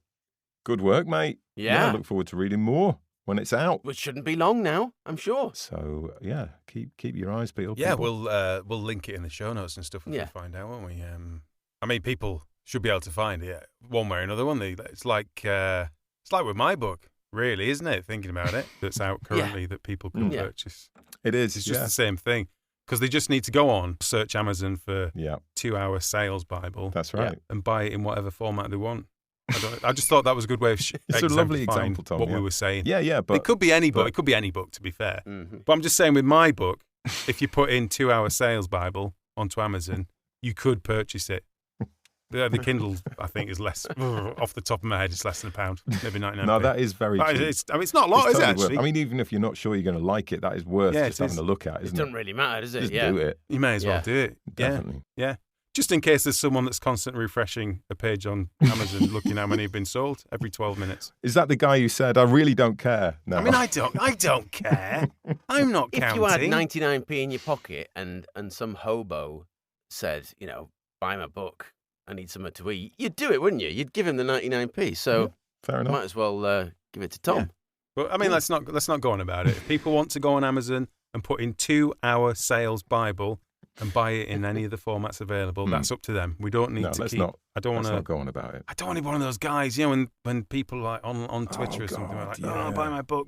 Good work, mate. Yeah. I look forward to reading more when it's out. Which shouldn't be long now, I'm sure. So, keep your eyes peeled. Yeah, people. we'll link it in the show notes and stuff if we find out, won't we? I mean, people should be able to find it one way or another, won't they? It's like with my book, really, isn't it? Thinking about it, that's out currently that people can purchase. It is. It's just the same thing. Because they just need to go on, search Amazon for 2-hour sales Bible. That's right. And buy it in whatever format they want. I just thought that was a good way of it's a lovely example, Tom, what we were saying. Yeah, but it could be any book. It could be any book, to be fair. Mm-hmm. But I'm just saying, with my book, if you put in 2-hour sales Bible onto Amazon, you could purchase it. The Kindle, I think, is less. Off the top of my head, it's less than £1, maybe 99. No, that is very true. It's not a lot, is it? Actually, I mean, even if you're not sure you're going to like it, that is worth just having a look at. It doesn't really matter, does it? Just do it. You may as well do it. Definitely. Yeah. Just in case there's someone that's constantly refreshing a page on Amazon, looking how many have been sold every 12 minutes. Is that the guy who said, I really don't care? No. I mean, I don't care. I'm not counting. If you had 99p in your pocket and some hobo said, buy my book, I need something to eat, you'd do it, wouldn't you? You'd give him the 99p. So fair enough. Might as well give it to Tom. Yeah. But I mean, let's not go on about it. If people want to go on Amazon and put in 2-hour sales Bible and buy it in any of the formats available, that's up to them. We don't need to keep. I don't want to go on about it. I don't want to be one of those guys, when people like on Twitter or something are like,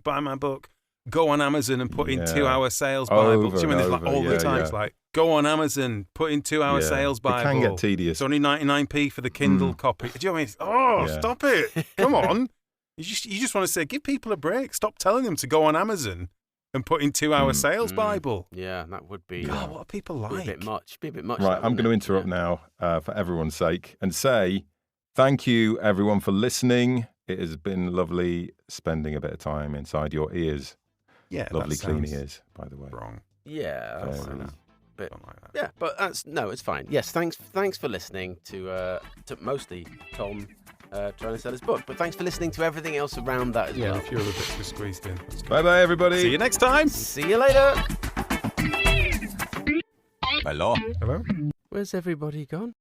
buy my book. Go on Amazon and put in 2-hour sales Bible. Do you mean like all the time? It's like, go on Amazon, put in 2-hour sales Bible. It can get tedious. It's only 99p for the Kindle copy. Do you know what I mean? Stop it. Come on. You just want to say, give people a break. Stop telling them to go on Amazon and put in 2-hour sales Bible. Yeah, that would be. God, what are people like? Be a bit much. Right, I'm going to interrupt now for everyone's sake and say thank you, everyone, for listening. It has been lovely spending a bit of time inside your ears. Yeah, lovely, clean ears, by the way. Wrong. Yeah, that's bit like that. Yeah, but it's fine. Yes, thanks for listening to mostly Tom trying to sell his book, but thanks for listening to everything else around that as well. Yeah, a few other bits were squeezed in. Bye, everybody. See you next time. See you later. Hello. Hello. Where's everybody gone?